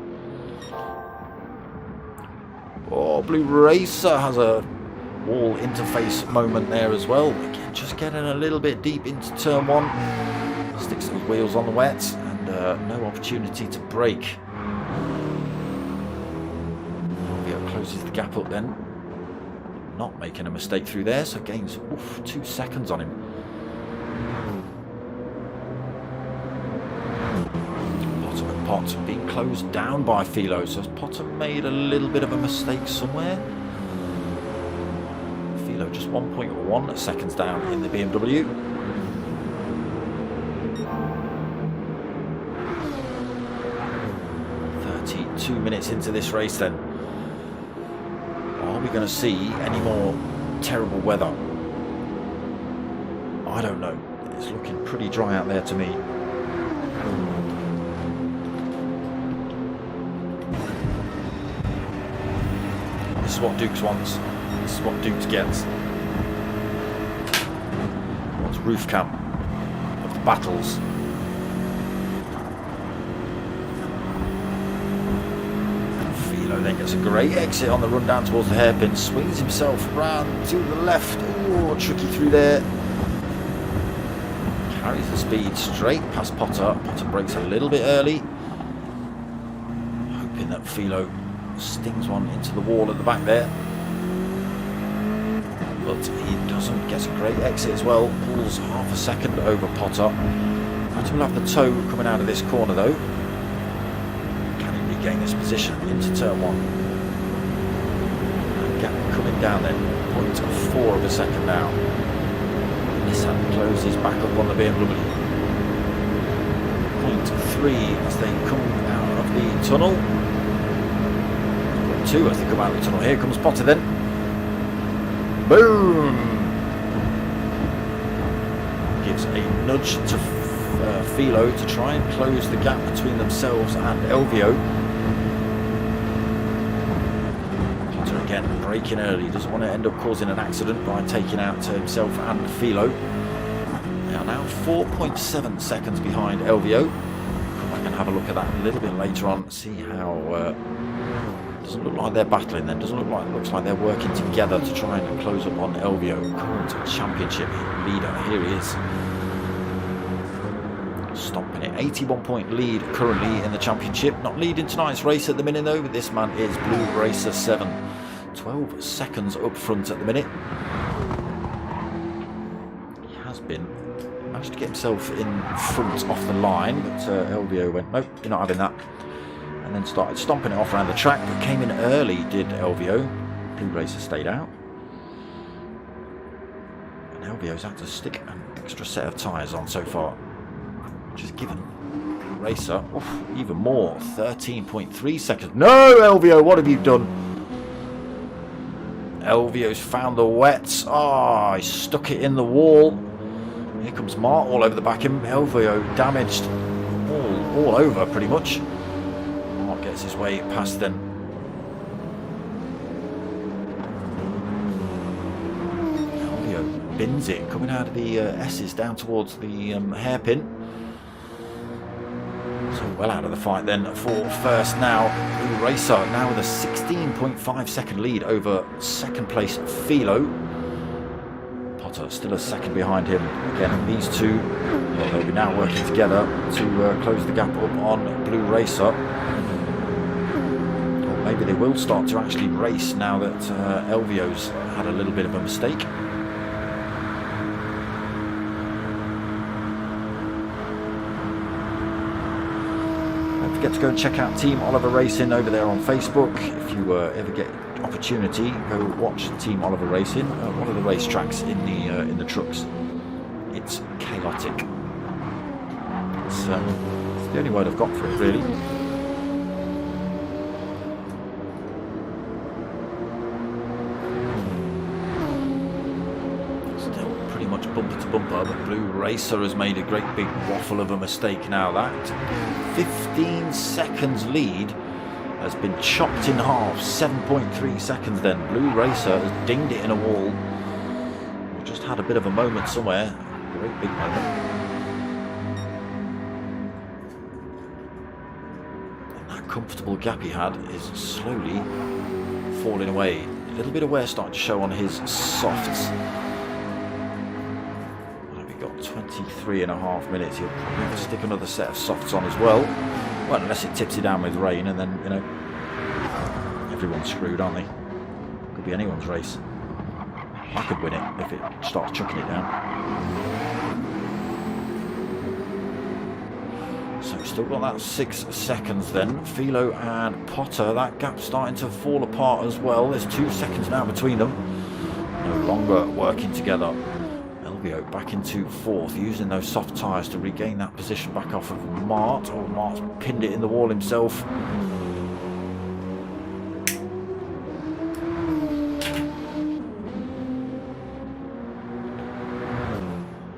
A: Oh, Blue Racer has a wall interface moment there as well. Again, just getting a little bit deep into turn 1. Sticks those wheels on the wet and no opportunity to brake. Closes the gap up then. Not making a mistake through there, so gains 2 seconds on him. Potter and Pot being closed down by Philo, so has Potter made a little bit of a mistake somewhere? Philo just 1.1 seconds down in the BMW. Two minutes into this race then. Are we going to see any more terrible weather? I don't know. It's looking pretty dry out there to me. This is what Dukes wants. This is what Dukes gets. Wants roof cam of the battles. Then gets a great exit on the run down towards the hairpin, swings himself round to the left. Oh, tricky through there. Carries the speed straight past Potter. Potter breaks a little bit early, hoping that Philo stings one into the wall at the back there. But he doesn't. Gets a great exit as well. Pulls half a second over Potter. Potter will have the toe coming out of this corner though. Gain this position into turn 1. Gap coming down then, 0.4 of a second now. Nissan closes back up on the BMW. 0.3 as they come out of the tunnel. 2 as they come out of the tunnel. Here comes Potter then. Boom! Gives a nudge to Philo to try and close the gap between themselves and Elvio. Potter again braking early. Doesn't want to end up causing an accident by taking out himself and Philo. They are now 4.7 seconds behind Elvio. Come back and have a look at that a little bit later on. See how... doesn't look like they're battling then. Looks like they're working together to try and close up on Elvio, current championship leader. Here he is, stomping it. 81-point lead currently in the championship. Not leading tonight's race at the minute though, but this man is Blue Racer 7. 12 seconds up front at the minute. He has been managed to get himself in front off the line, but Elvio went, nope, you're not having that. And then started stomping it off around the track, but came in early, did Elvio. Blue Racer stayed out. And Elvio's had to stick an extra set of tyres on so far, which has given Blue Racer even more, 13.3 seconds. No, Elvio, what have you done? Elvio's found the wets. Oh, he stuck it in the wall. Here comes Mart all over the back of him. Elvio damaged all over pretty much. Gets his way past then. Elvio bins it, coming out of the S's down towards the hairpin. So well out of the fight then for first now. Blue Racer now with a 16.5 second lead over second place Philo. Potter still a second behind him. Again, these two, they'll be now working together to close the gap up on Blue Racer. Maybe they will start to actually race now that Elvio's had a little bit of a mistake. Don't forget to go and check out Team Oliver Racing over there on Facebook. If you ever get opportunity, go watch Team Oliver Racing. One of the racetracks in the trucks. It's chaotic. It's the only word I've got for it, really. Bumper to bumper, but Blue Racer has made a great big waffle of a mistake now. That 15 seconds lead has been chopped in half. 7.3 seconds then. Blue Racer has dinged it in a wall. We've just had a bit of a moment somewhere. Great big moment. And that comfortable gap he had is slowly falling away. A little bit of wear starting to show on his softs. 23.5 minutes. He'll probably have to stick another set of softs on as well. Well, unless it tips it down with rain, and then, you know, everyone's screwed, aren't they? Could be anyone's race. I could win it if it starts chucking it down. So we've still got that 6 seconds then. Philo and Potter, that gap's starting to fall apart as well. There's 2 seconds now between them. No longer working together. Back into 4th, using those soft tyres to regain that position back off of Mart. Oh, Mart's pinned it in the wall himself.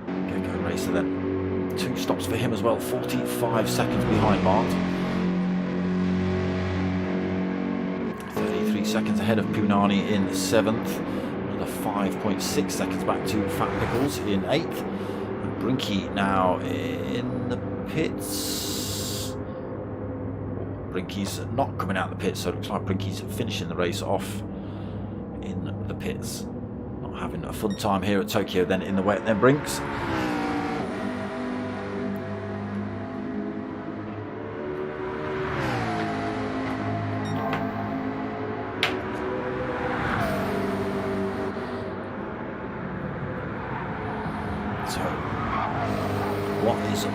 A: Gecko Racer then. 2 stops for him as well, 45 seconds behind Mart. 33 seconds ahead of Punani in 7th. 5.6 seconds back to Fat Pickles in 8th. And Brinky now in the pits. Brinky's not coming out the pits, so it looks like Brinky's finishing the race off in the pits. Not having a fun time here at Tokyo then in the wet then Brinks.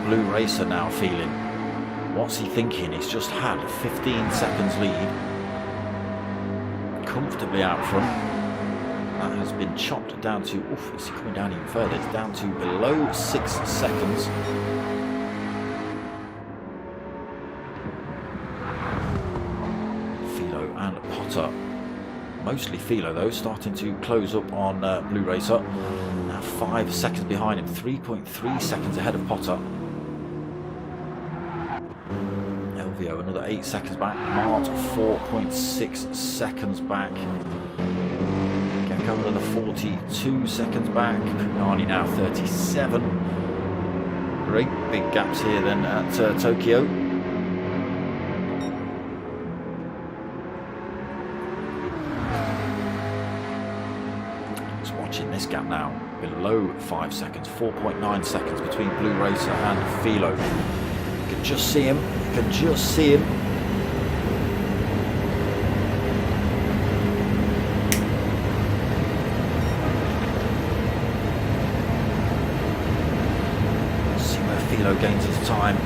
A: Blue Racer now feeling? What's he thinking? He's just had 15 seconds lead, comfortably out front. That has been chopped down to, is he coming down even further? It's down to below 6 seconds. Philo and Potter Mostly Philo though, starting to close up on Blue Racer. Now 5 seconds behind him, 3.3 seconds ahead of Potter. LVO another 8 seconds back. Mart 4.6 seconds back. Gecko another 42 seconds back. Punani now 37. Great big gaps here then at Tokyo. Just watching this gap now. Below 5 seconds. 4.9 seconds between Blue Racer and Philo. You can just see him. You can just see him. See where Philo gains his time.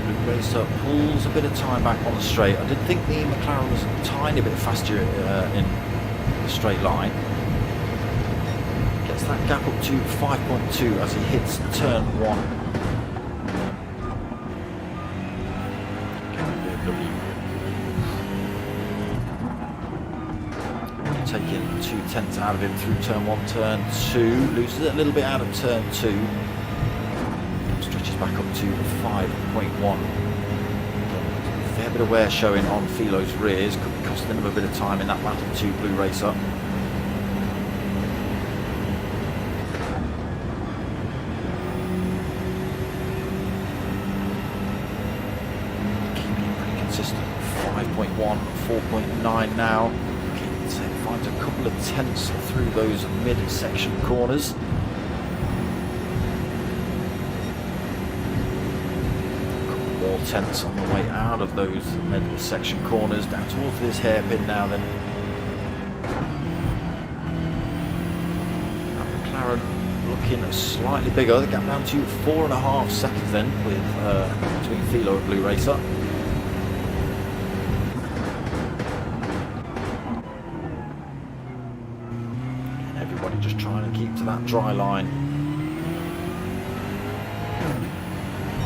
A: Blue Racer pulls a bit of time back on the straight. I did think the McLaren was a tiny bit faster in the straight line. That gap up to 5.2 as he hits turn 1. Taking 2/10 out of him through turn 1, turn 2. Loses it a little bit out of turn 2. Stretches back up to 5.1. A fair bit of wear showing on Philo's rears. Could be costing him a bit of time in that battle to Blue Racer. Keeping pretty consistent. 5.1, 4.9 now. Finds a couple of tenths through those mid-section corners. A couple more tenths on the way out of those mid-section corners, down towards this hairpin now then. McLaren looking slightly bigger, the gap down to 4.5 seconds then with between Philo and Blue Racer. Just trying to keep to that dry line.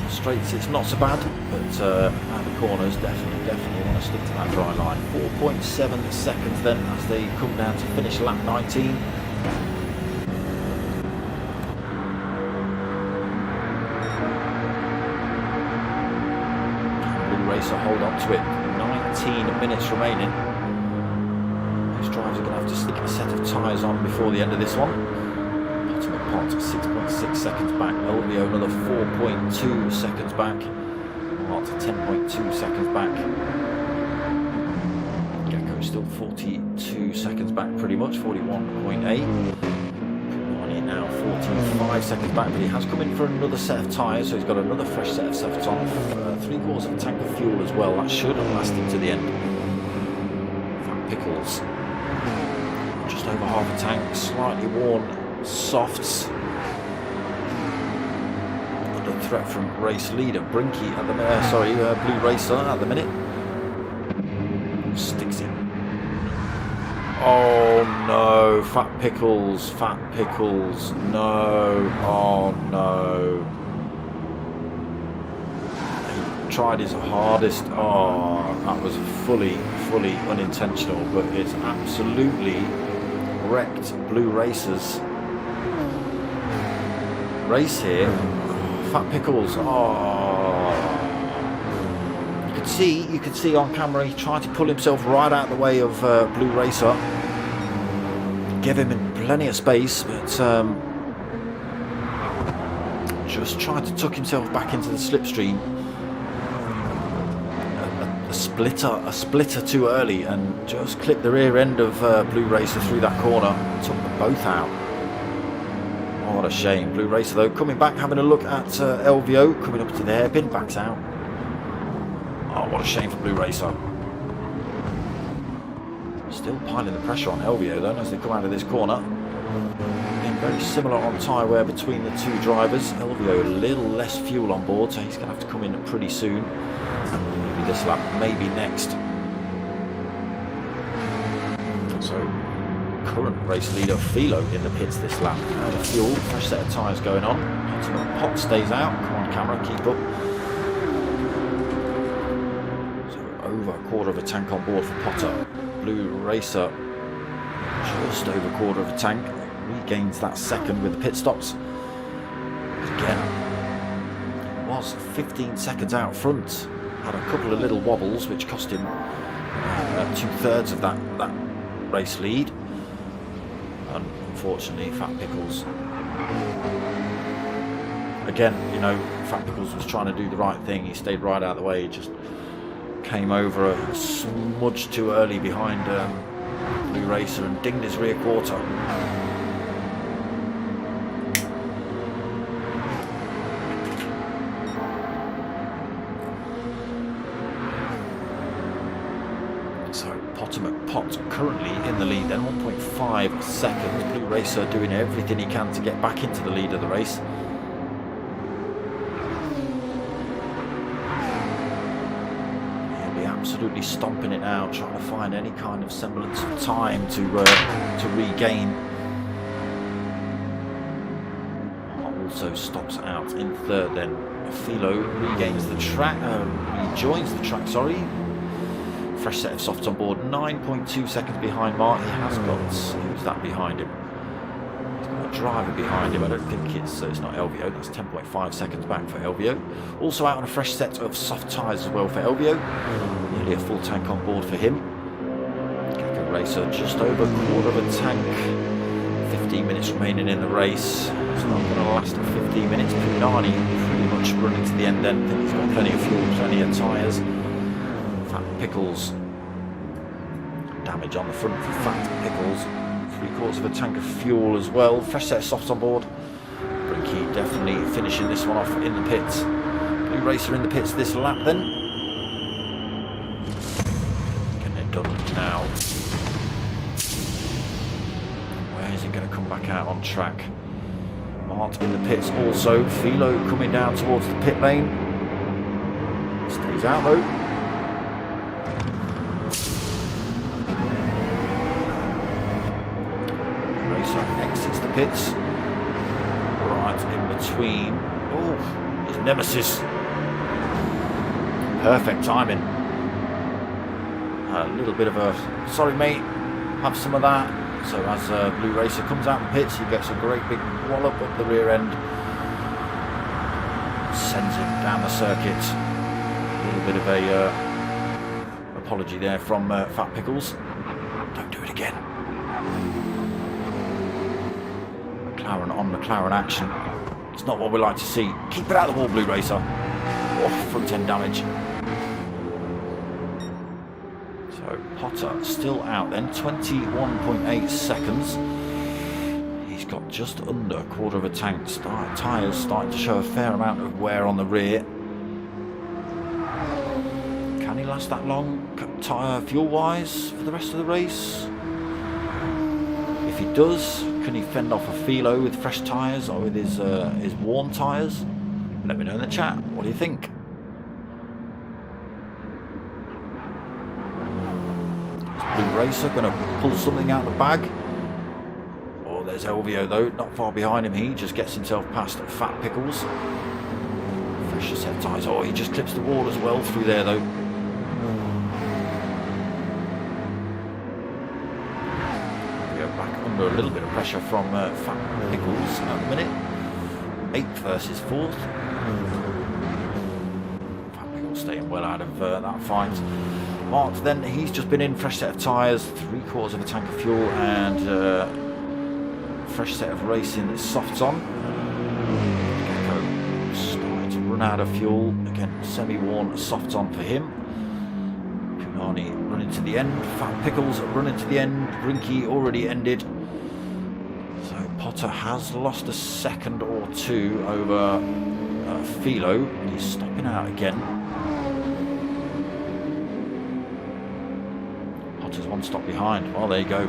A: Straights it's not so bad, but out the corners definitely want to stick to that dry line. 4.7 seconds then as they come down to finish lap 19. Blue Racer hold on to it. 19 minutes remaining. Drivers are going to have to stick a set of tyres on before the end of this one. Bottom of pot, 6.6 seconds back. LVO another 4.2 seconds back. Mart 10.2 seconds back. Gecko still 42 seconds back pretty much, 41.8. Punani now 45 seconds back, but he has come in for another set of tyres, so he's got another fresh set of softs on. 3/4 of a tank of fuel as well, that should last him to the end. Fat Pickles. Just over half a tank, slightly worn softs. Under threat from race leader Brinky at the minute. Blue Racer at the minute. Sticks it. Oh no, Fat Pickles, no, oh no. He tried his hardest. Oh, that was fully unintentional, but it's absolutely wrecked Blue Racer's race here. Fat Pickles, oh, you could see on camera he tried to pull himself right out of the way of Blue Racer, give him plenty of space, but just tried to tuck himself back into the slipstream. A splitter too early and just clipped the rear end of Blue Racer through that corner, took them both out. Oh, what a shame. Blue Racer though coming back, having a look at LVO, coming up to the hairpin, backs out. Oh, what a shame for Blue Racer. Still piling the pressure on LVO though as they come out of this corner. Being very similar on tyre wear between the two drivers. LVO a little less fuel on board, so he's going to have to come in pretty soon. Maybe this lap, maybe next. So, current race leader Philo in the pits this lap. Out of fuel, fresh set of tyres going on. Pot stays out. Come on camera, keep up. So quarter of a tank on board for Potter. Blue Racer just over quarter of a tank. Regains that second with the pit stops. Again, was 15 seconds out front. Had a couple of little wobbles which cost him 2/3 of that race lead. And unfortunately, Fat Pickles, again, you know, Fat Pickles was trying to do the right thing. He stayed right out of the way. He just came over a smudge too early behind Blue Racer and dinged his rear quarter. So Potter McPot currently in the lead then, 1.5 seconds. Blue Racer doing everything he can to get back into the lead of the race. He'll be absolutely stomping it now, trying to find any kind of semblance of time to regain. Also stops out in third then. Philo regains the track, rejoins the track, sorry. Fresh set of softs on board, 9.2 seconds behind Mark. He has got, who's that behind him? He's got a driver behind him. I don't think it's not Elvio. That's 10.5 seconds back for Elvio. Also out on a fresh set of soft tyres as well for Elvio. Nearly a full tank on board for him. Gecko Racer just over a quarter of a tank. 15 minutes remaining in the race. It's not going to last 15 minutes. Punani pretty much running to the end then. I think he's got plenty of fuel, plenty of tyres. Fat Pickles, damage on the front for Fat Pickles. 3/4 of a tank of fuel as well. Fresh set of softs on board. Brinky definitely finishing this one off in the pits. Blue Racer in the pits this lap then. Getting it done now. Where is he going to come back out on track? Mart in the pits also. Philo coming down towards the pit lane. Stays out though. Exits the pits. Right in between. Oh, his nemesis. Perfect timing. A little bit of a, sorry mate, have some of that. So as Blue Racer comes out the pits, he gets a great big wallop up the rear end. Sends him down the circuit. A little bit of a apology there from Fat Pickles. Don't do it again. McLaren on McLaren action. It's not what we like to see. Keep it out of the wall, Blue Racer. Oh, front end damage. So Potter still out then, 21.8 seconds. He's got just under a quarter of a tank. Tyres starting to show a fair amount of wear on the rear. Can he last that long tyre fuel wise for the rest of the race? If he does, can he fend off a Philo with fresh tyres or with his worn tyres? Let me know in the chat. What do you think? Is Blue Racer going to pull something out of the bag? Oh, there's Elvio though, not far behind him. He just gets himself past Fat Pickles. Fresh set of tyres. Oh, he just clips the wall as well through there though. Under a little bit of pressure from Fat Pickles at the minute. 8th versus 4th. Fat Pickles staying well out of that fight. Mart then, he's just been in, fresh set of tyres, 3/4 of a tank of fuel and fresh set of racing softs on. Gecko starting to run out of fuel. Again, semi-worn softs on for him. Punani running to the end. Fat Pickles running to the end. Brinky already ended. So Potter has lost a second or two over Philo. He's stopping out again. Potter's one stop behind. Well, there you go.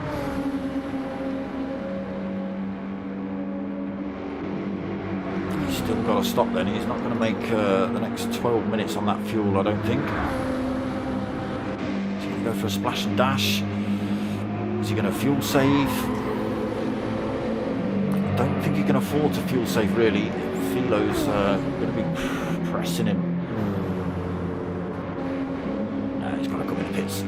A: He's still got to stop then. He's not going to make the next 12 minutes on that fuel, I don't think. He's going to go for a splash and dash. Is he going to fuel save? I don't think he can afford to fuel save really. Philo's going to be pressing him. He's got to come in the laps.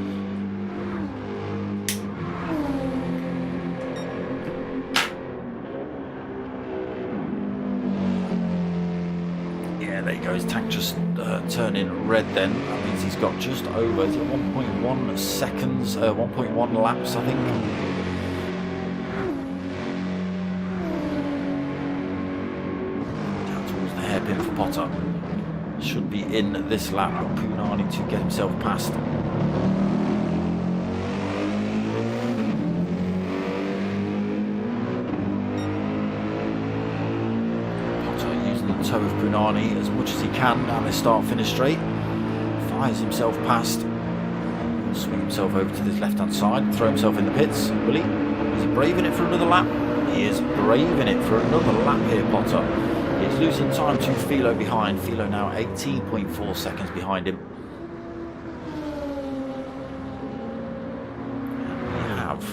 A: Yeah, there you go. His tank just turning red then. That means he's got just over, is it 1.1 seconds, 1.1 laps, I think. Down towards the hairpin for Potter. Should be in this lap. Got Punani to get himself past. Toe of Punani as much as he can down this start-finish straight. Fires himself past. Swing himself over to this left-hand side. Throw himself in the pits. Will he? Is he braving it for another lap? He is braving it for another lap here, Potter. He's losing time to Philo behind. Philo now 18.4 seconds behind him. And we have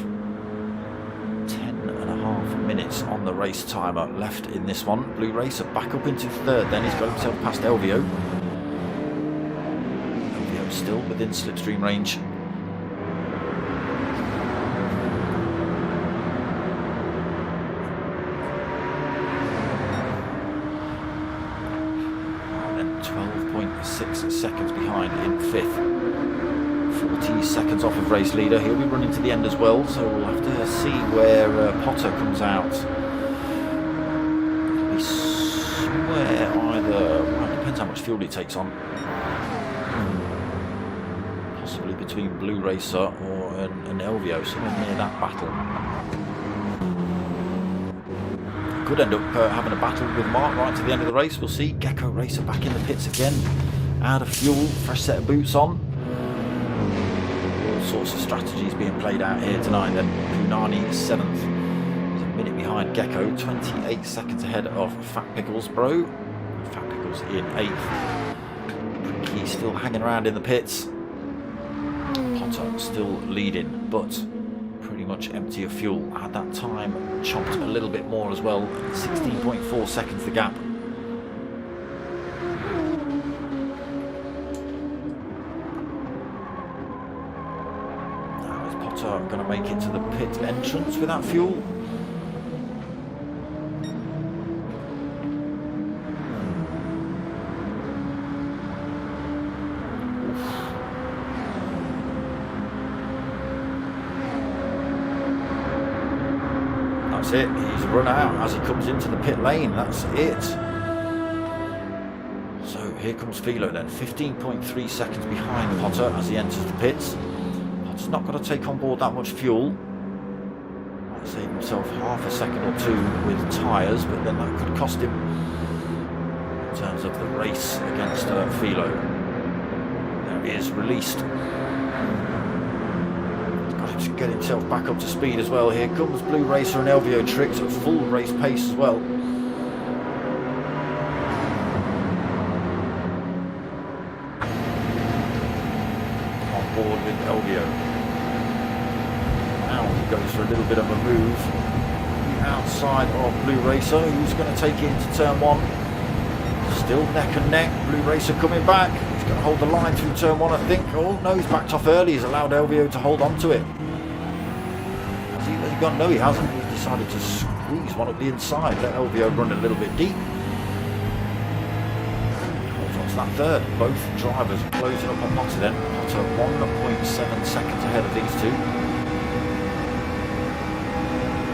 A: 10.5 minutes on the race timer left in this one. Blue Racer back up into third then. He's got himself past Elvio. Elvio still within slipstream range. And then 12.6 seconds behind in fifth. 40 seconds off of race leader. He'll be running to the end as well, so we'll have to see where Potter comes out. It'll be somewhere either, well, it depends how much fuel he takes on. Possibly between Blue Racer or an Elvio, somewhere near that battle. Could end up having a battle with Mark right to the end of the race. We'll see. Gecko Racer back in the pits again. Out of fuel, fresh set of boots on. Sorts of strategies being played out here tonight then. Punani is 7th. He's a minute behind Gecko, 28 seconds ahead of Fat Pickles Bro. Fat Pickles in 8th. Pricky still hanging around in the pits. Potter still leading, but pretty much empty of fuel. Had that time chopped a little bit more as well. 16.4 seconds the gap. Going to make it to the pit entrance without fuel. That's it. He's run out as he comes into the pit lane. That's it. So here comes Philo then. 15.3 seconds behind Potter as he enters the pits. He's not got to take on board that much fuel. Might save himself half a second or two with tyres, but then that could cost him in terms of the race against Philo. There he is, released. He's got to get himself back up to speed as well. Here comes Blue Racer and Elvio Tricks at full race pace as well. Board with Elvio. Now he goes for a little bit of a move outside of Blue Racer, who's going to take it into turn 1. Still neck and neck. Blue Racer coming back. He's going to hold the line through turn 1, I think. Oh no, he's backed off early. He's allowed Elvio to hold on to it. Has he gone? No, he hasn't. He's decided to squeeze one up the inside. Let Elvio run a little bit deep. That third. Both drivers closing up on Potter then. Potter 1.7 seconds ahead of these two.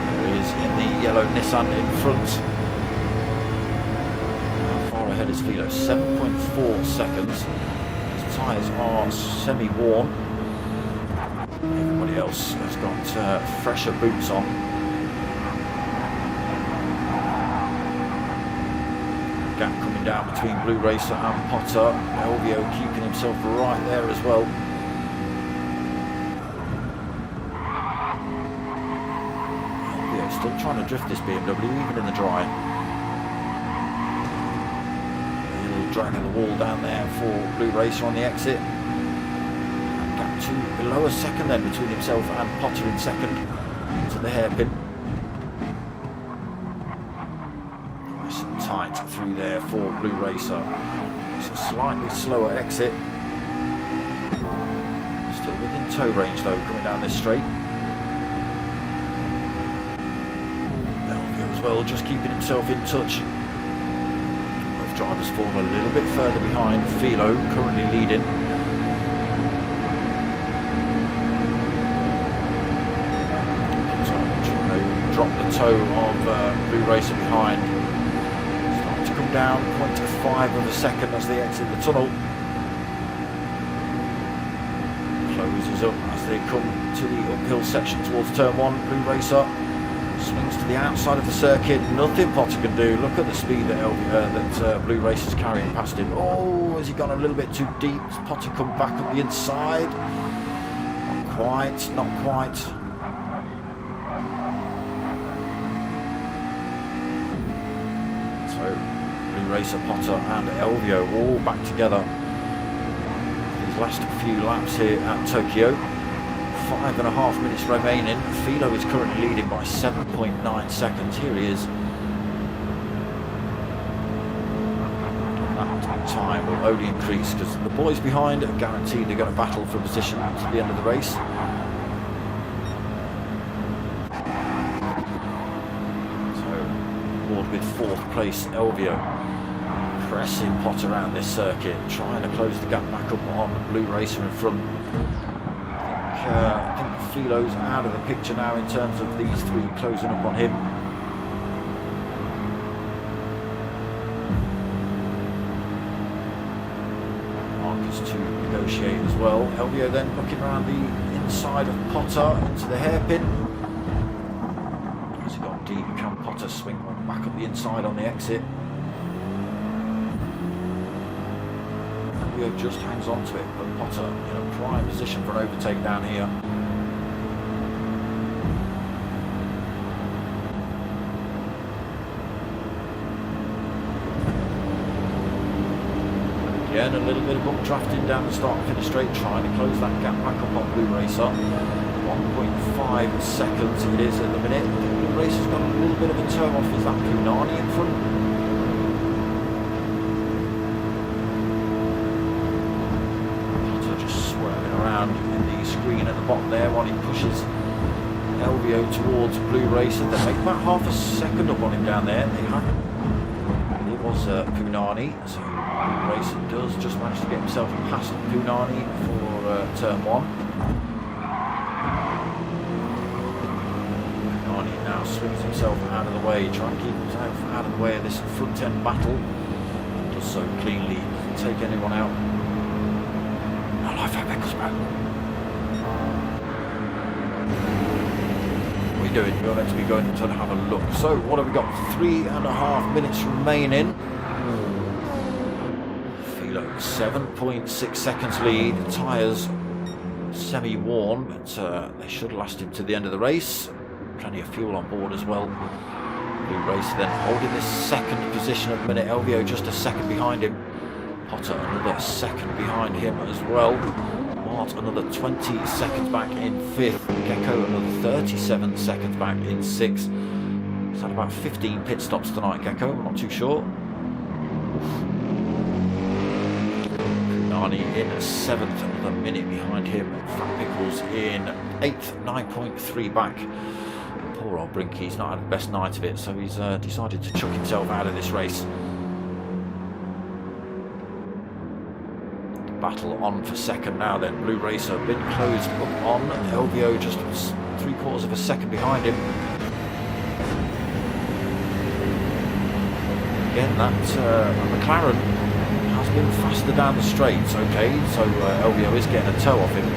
A: There he is in the yellow Nissan in front. How far ahead is Philo? 7.4 seconds. His tyres are semi-worn. Everybody else has got fresher boots on. Gap coming down between Blue Racer and Potter. Elvio keeping himself right there as well. Elvio still trying to drift this BMW even in the dry. A little drag of the wall down there for Blue Racer on the exit. And gap to below a second then between himself and Potter in second into the hairpin. Tight through there for Blue Racer. It's a slightly slower exit. Still within toe range though coming down this straight. Elvio as well, just keeping himself in touch. Both drivers fall a little bit further behind. Philo currently leading. Drop the toe of Blue Racer behind. Starting to come down 0.5 of a second as they exit the tunnel. Closes up as they come to the uphill section towards turn 1. Blue Racer swings to the outside of the circuit. Nothing Potter can do. Look at the speed that Blue Racer's carrying past him. Oh, has he gone a little bit too deep? Has Potter come back up the inside? Not quite, not quite. Blue Racer, Potter and Elvio all back together. These last few laps here at Tokyo. 5.5 minutes remaining. Philo is currently leading by 7.9 seconds. Here he is. That time will only increase because the boys behind are guaranteed they're going to battle for position to the end of the race. With 4th place Elvio, pressing Potter around this circuit, trying to close the gap back up on the Blue Racer in front. I think Philo's out of the picture now in terms of these three closing up on him. Marcus to negotiate as well. Elvio then looking around the inside of Potter into the hairpin. Has he got deep? Can Potter swing back up the inside on the exit? Elvio just hangs on to it, but Potter in a prime position for an overtake down here. Again, a little bit of updrafting down the start and finish straight, trying to close that gap back up on Blue Racer. 1.5 seconds it is at the minute. Blue Racer's got a little bit of a toe off. Is that Punani in front? Potter just swerving around in the screen at the bottom there while he pushes Elvio towards Blue Racer. They make about half a second up on him down there. It was Punani, so Blue Racer does just manage to get himself past Punani for turn 1. Now swings himself out of the way, trying to keep himself out of the way of this front end battle. Does so cleanly, doesn't take anyone out. I like how Beckles back. What are we doing? We're meant to be going to have a look. So what have we got? 3.5 minutes remaining. Philo 7.6 seconds lead. The tyres semi-worn, but they should last him to the end of the race. Plenty of fuel on board as well. Blue Racer then holding this second position at the minute. Elvio just a second behind him. Potter another second behind him as well. Mart another 20 seconds back in 5th. Gecko another 37 seconds back in 6th. He's had about 15 pit stops tonight, Gecko. I'm not too sure. Nani in 7th, another minute behind him. Fat Pickles in 8th, 9.3 back. Poor old Brinky's not had the best night of it, so he's decided to chuck himself out of this race. Battle on for second now then. Blue Racer a bit closed up on. Elvio just 3/4 of a second behind him. Again, that McLaren has been faster down the straights, okay, so Elvio is getting a toe off him.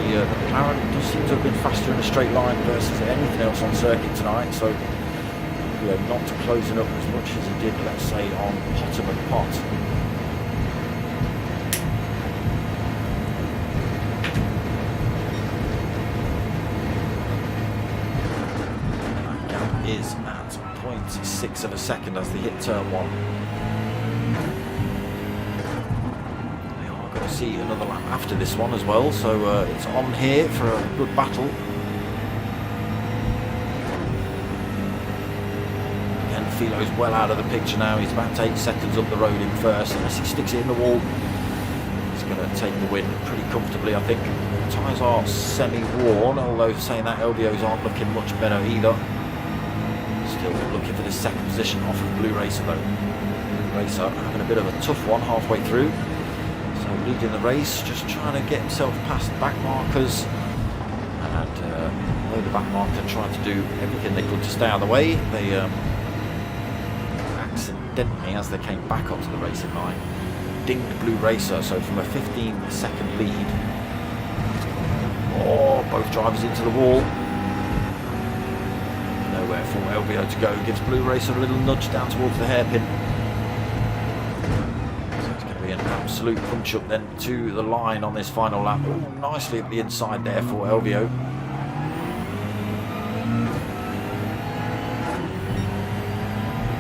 A: The McLaren does seem to have been faster in a straight line versus anything else on circuit tonight, so not closing up as much as he did, let's say, on Potter McPot. That gap is at 0.6 of a second as they hit turn 1. See another lap after this one as well, so it's on here for a good battle. Again, Philo's well out of the picture now. He's about 8 seconds up the road in first. Unless he sticks it in the wall, he's going going to take the win pretty comfortably, I think. Tyres are semi-worn, although saying that LBOs aren't looking much better either. Still looking for this second position off of Blue Racer though. Blue Racer having a bit of a tough one halfway through. So leading the race, just trying to get himself past back markers. And although the back markers are trying to do everything they could to stay out of the way, they accidentally, as they came back up to the racing line, dinged Blue Racer. So from a 15-second lead, both drivers into the wall. Nowhere for LBO to go. Gives Blue Racer a little nudge down towards the hairpin. So it's going to be an absolute punch up then to the line on this final lap. Oh, nicely at the inside there for LBO.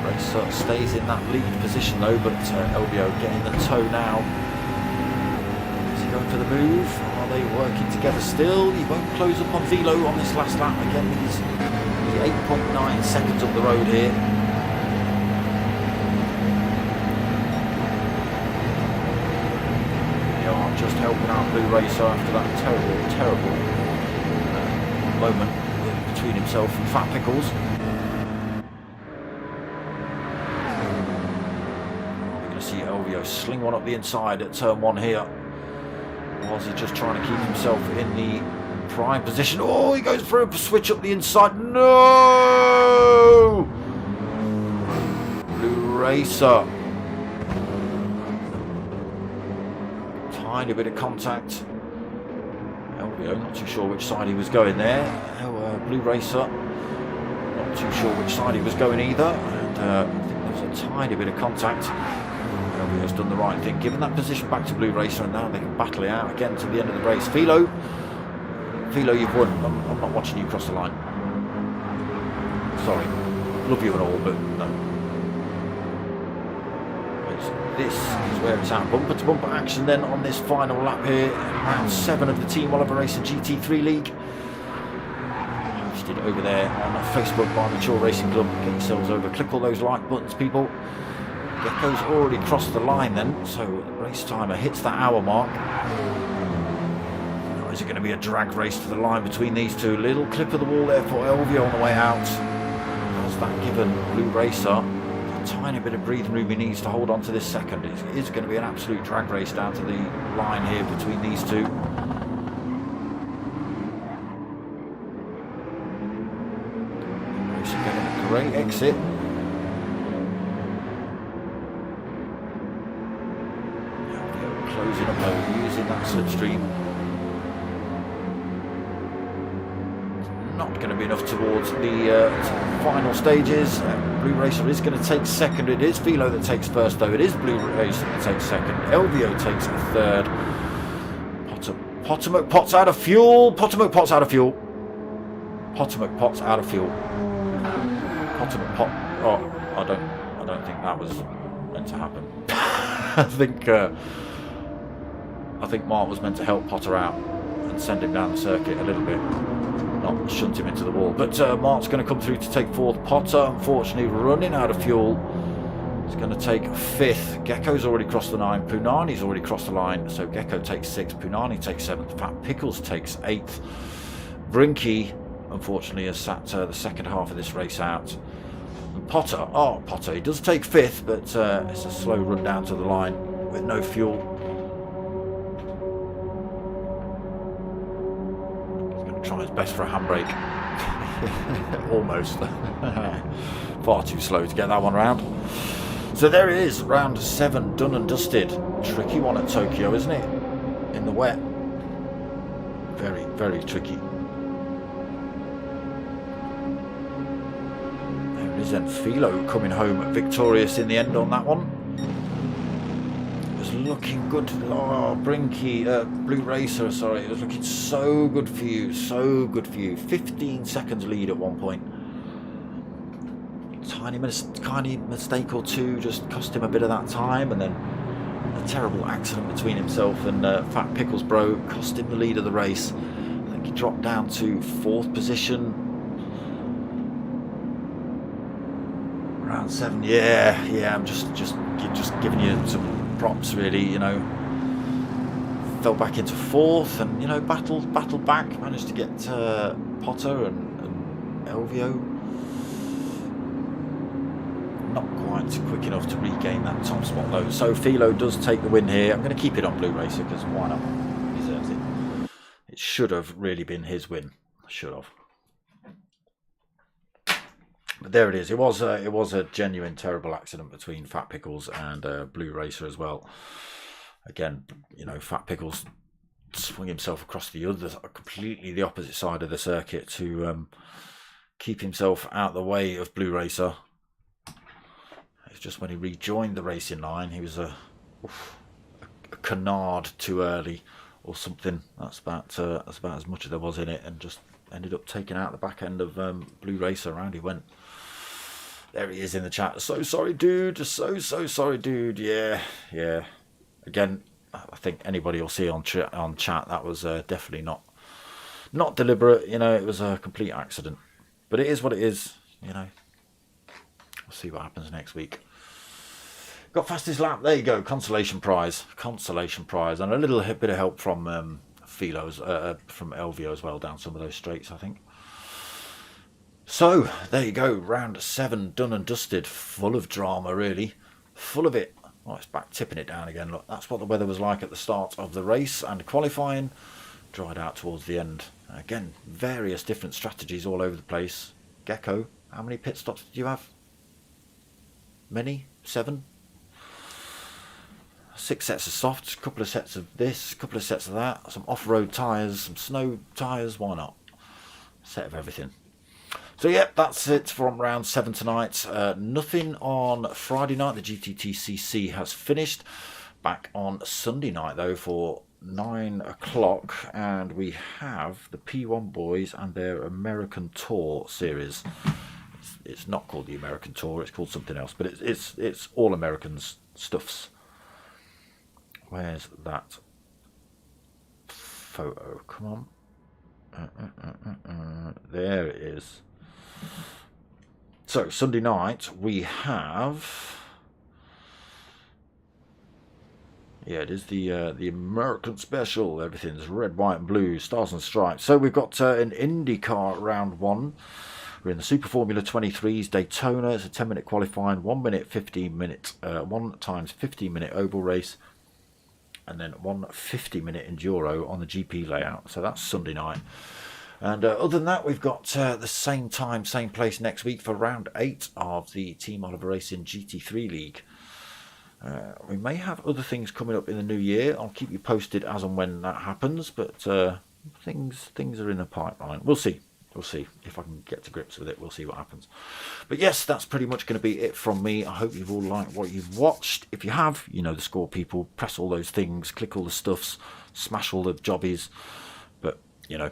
A: Racer stays in that lead position though, but LBO getting the toe now. Is he going for the move? Are they working together still? He won't close up on Velo on this last lap. Again, he's 8.9 seconds up the road here. They are just helping out Blue Racer after that terrible moment between himself and Fat Pickles. We're going to see LBO sling one up the inside at turn 1 here. Was he just trying to keep himself in the prime position? Oh, he goes for a switch up the inside. No! Blue Racer. Tiny bit of contact. LBO not too sure which side he was going there. Blue Racer not too sure which side he was going either. And I think there was a tiny bit of contact. LBO's done the right thing, given that position back to Blue Racer, and now they can battle it out again to the end of the race. Velo, you've won. I'm not watching you cross the line. Sorry, love you and all, but no. This is where it's at. Bumper to bumper action then on this final lap here. Round 7 of the Team Oliver Racing GT3 League. Posted over there on Facebook by Mature Racing Club. Get yourselves over, click all those like buttons, people. Gecko's already crossed the line then, so the race timer hits that hour mark. Now, is it going to be a drag race to the line between these two? Little clip of the wall there for LBO on the way out. Has that given Blue Racer a tiny bit of breathing room he needs to hold on to this second? It is going to be an absolute drag race down to the line here between these two. Blue Racer getting a great exit. Closing up though, using that slipstream. Not going to be enough towards the final stages. Blue Racer is going to take second. It is Velo that takes first though. It is Blue Racer that takes second. LBO takes third. Potomac Pot's out of fuel. Potomac Pot's out of fuel. Potomac Pot's out of fuel. Potomac Pot. Oh, I don't think that was meant to happen. I think Mark was meant to help Potter out and send him down the circuit a little bit, not shunt him into the wall. But Mark's going to come through to take fourth. Potter, unfortunately, running out of fuel. He's going to take fifth. Gecko's already crossed the 9. Punani's already crossed the line. So Gecko takes 6th. Punani takes 7th. Fat Pickles takes 8th. Brinky, unfortunately, has sat the second half of this race out. And Potter, he does take 5th, but it's a slow run down to the line with no fuel. Try his best for a handbrake. Almost. Far too slow to get that one round. So there it is, round 7 done and dusted. Tricky one at Tokyo, isn't it? In the wet. Very, very tricky. There it is then, Philo coming home victorious in the end on that one. Looking good. Brinky, Blue Racer, sorry, it was looking so good for you, 15 seconds lead at one point. Tiny mistake or two just cost him a bit of that time, and then a terrible accident between himself and Fat Pickles Bro cost him the lead of the race. I think he dropped down to 4th position. Round 7, yeah, I'm just giving you some props really, you know. fell back into fourth, and you know, battled back, managed to get Potter and Elvio. Not quite quick enough to regain that top spot though. So Philo does take the win here. I'm going to keep it on Blue Racer because why not? He deserves it. It should have really been his win. Should have. But there it is. It was a genuine terrible accident between Fat Pickles and Blue Racer as well. Again, you know, Fat Pickles swung himself across completely the opposite side of the circuit to keep himself out the way of Blue Racer. It's just when he rejoined the racing line, he was a canard too early or something. That's about as much as there was in it, and just ended up taking out the back end of Blue Racer. Around he went. There he is in the chat. So sorry, dude. So sorry, dude. Yeah. Again, I think anybody will see on chat that was definitely not deliberate. You know, it was a complete accident. But it is what it is. You know, we'll see what happens next week. Got fastest lap. There you go. Consolation prize, and a little bit of help from Philo's, from Elvio as well down some of those straights, I think. So there you go. Round 7 done and dusted. Full of drama, really. Full of it. Oh, it's back tipping it down again. Look, that's what the weather was like at the start of the race, and qualifying dried out towards the end. Again, various different strategies all over the place. Gecko, how many pit stops did you have? Many? 7? 6 sets of softs, a couple of sets of this, a couple of sets of that, some off-road tyres, some snow tyres, why not? Set of everything. So yeah, that's it from round 7 tonight. Nothing on Friday night. The GT3 has finished. Back on Sunday night though for 9 o'clock, and we have the P1 boys and their American Tour series. It's not called the American Tour, it's called something else, but it's all Americans stuffs. Where's that photo? Come on. There it is. So Sunday night we have, yeah, it is the American special. Everything's red, white and blue, stars and stripes. So we've got an IndyCar round 1. We're in the Super Formula 23's Daytona. It's a 10-minute qualifying, 1 minute 15 minute 1 times 15 minute oval race, and then 1 50-minute enduro on the GP layout. So that's Sunday night. And other than that, we've got the same time, same place next week for round 8 of the Team Oliver Racing GT3 League. We may have other things coming up in the new year. I'll keep you posted as and when that happens, but things are in the pipeline. We'll see. We'll see if I can get to grips with it. We'll see what happens. But yes, that's pretty much going to be it from me. I hope you've all liked what you've watched. If you have, you know the score, people. Press all those things, click all the stuffs, smash all the jobbies. But, you know,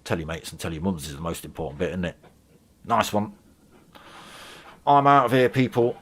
A: tell your mates and tell your mums is the most important bit, isn't it? Nice one. I'm out of here, people.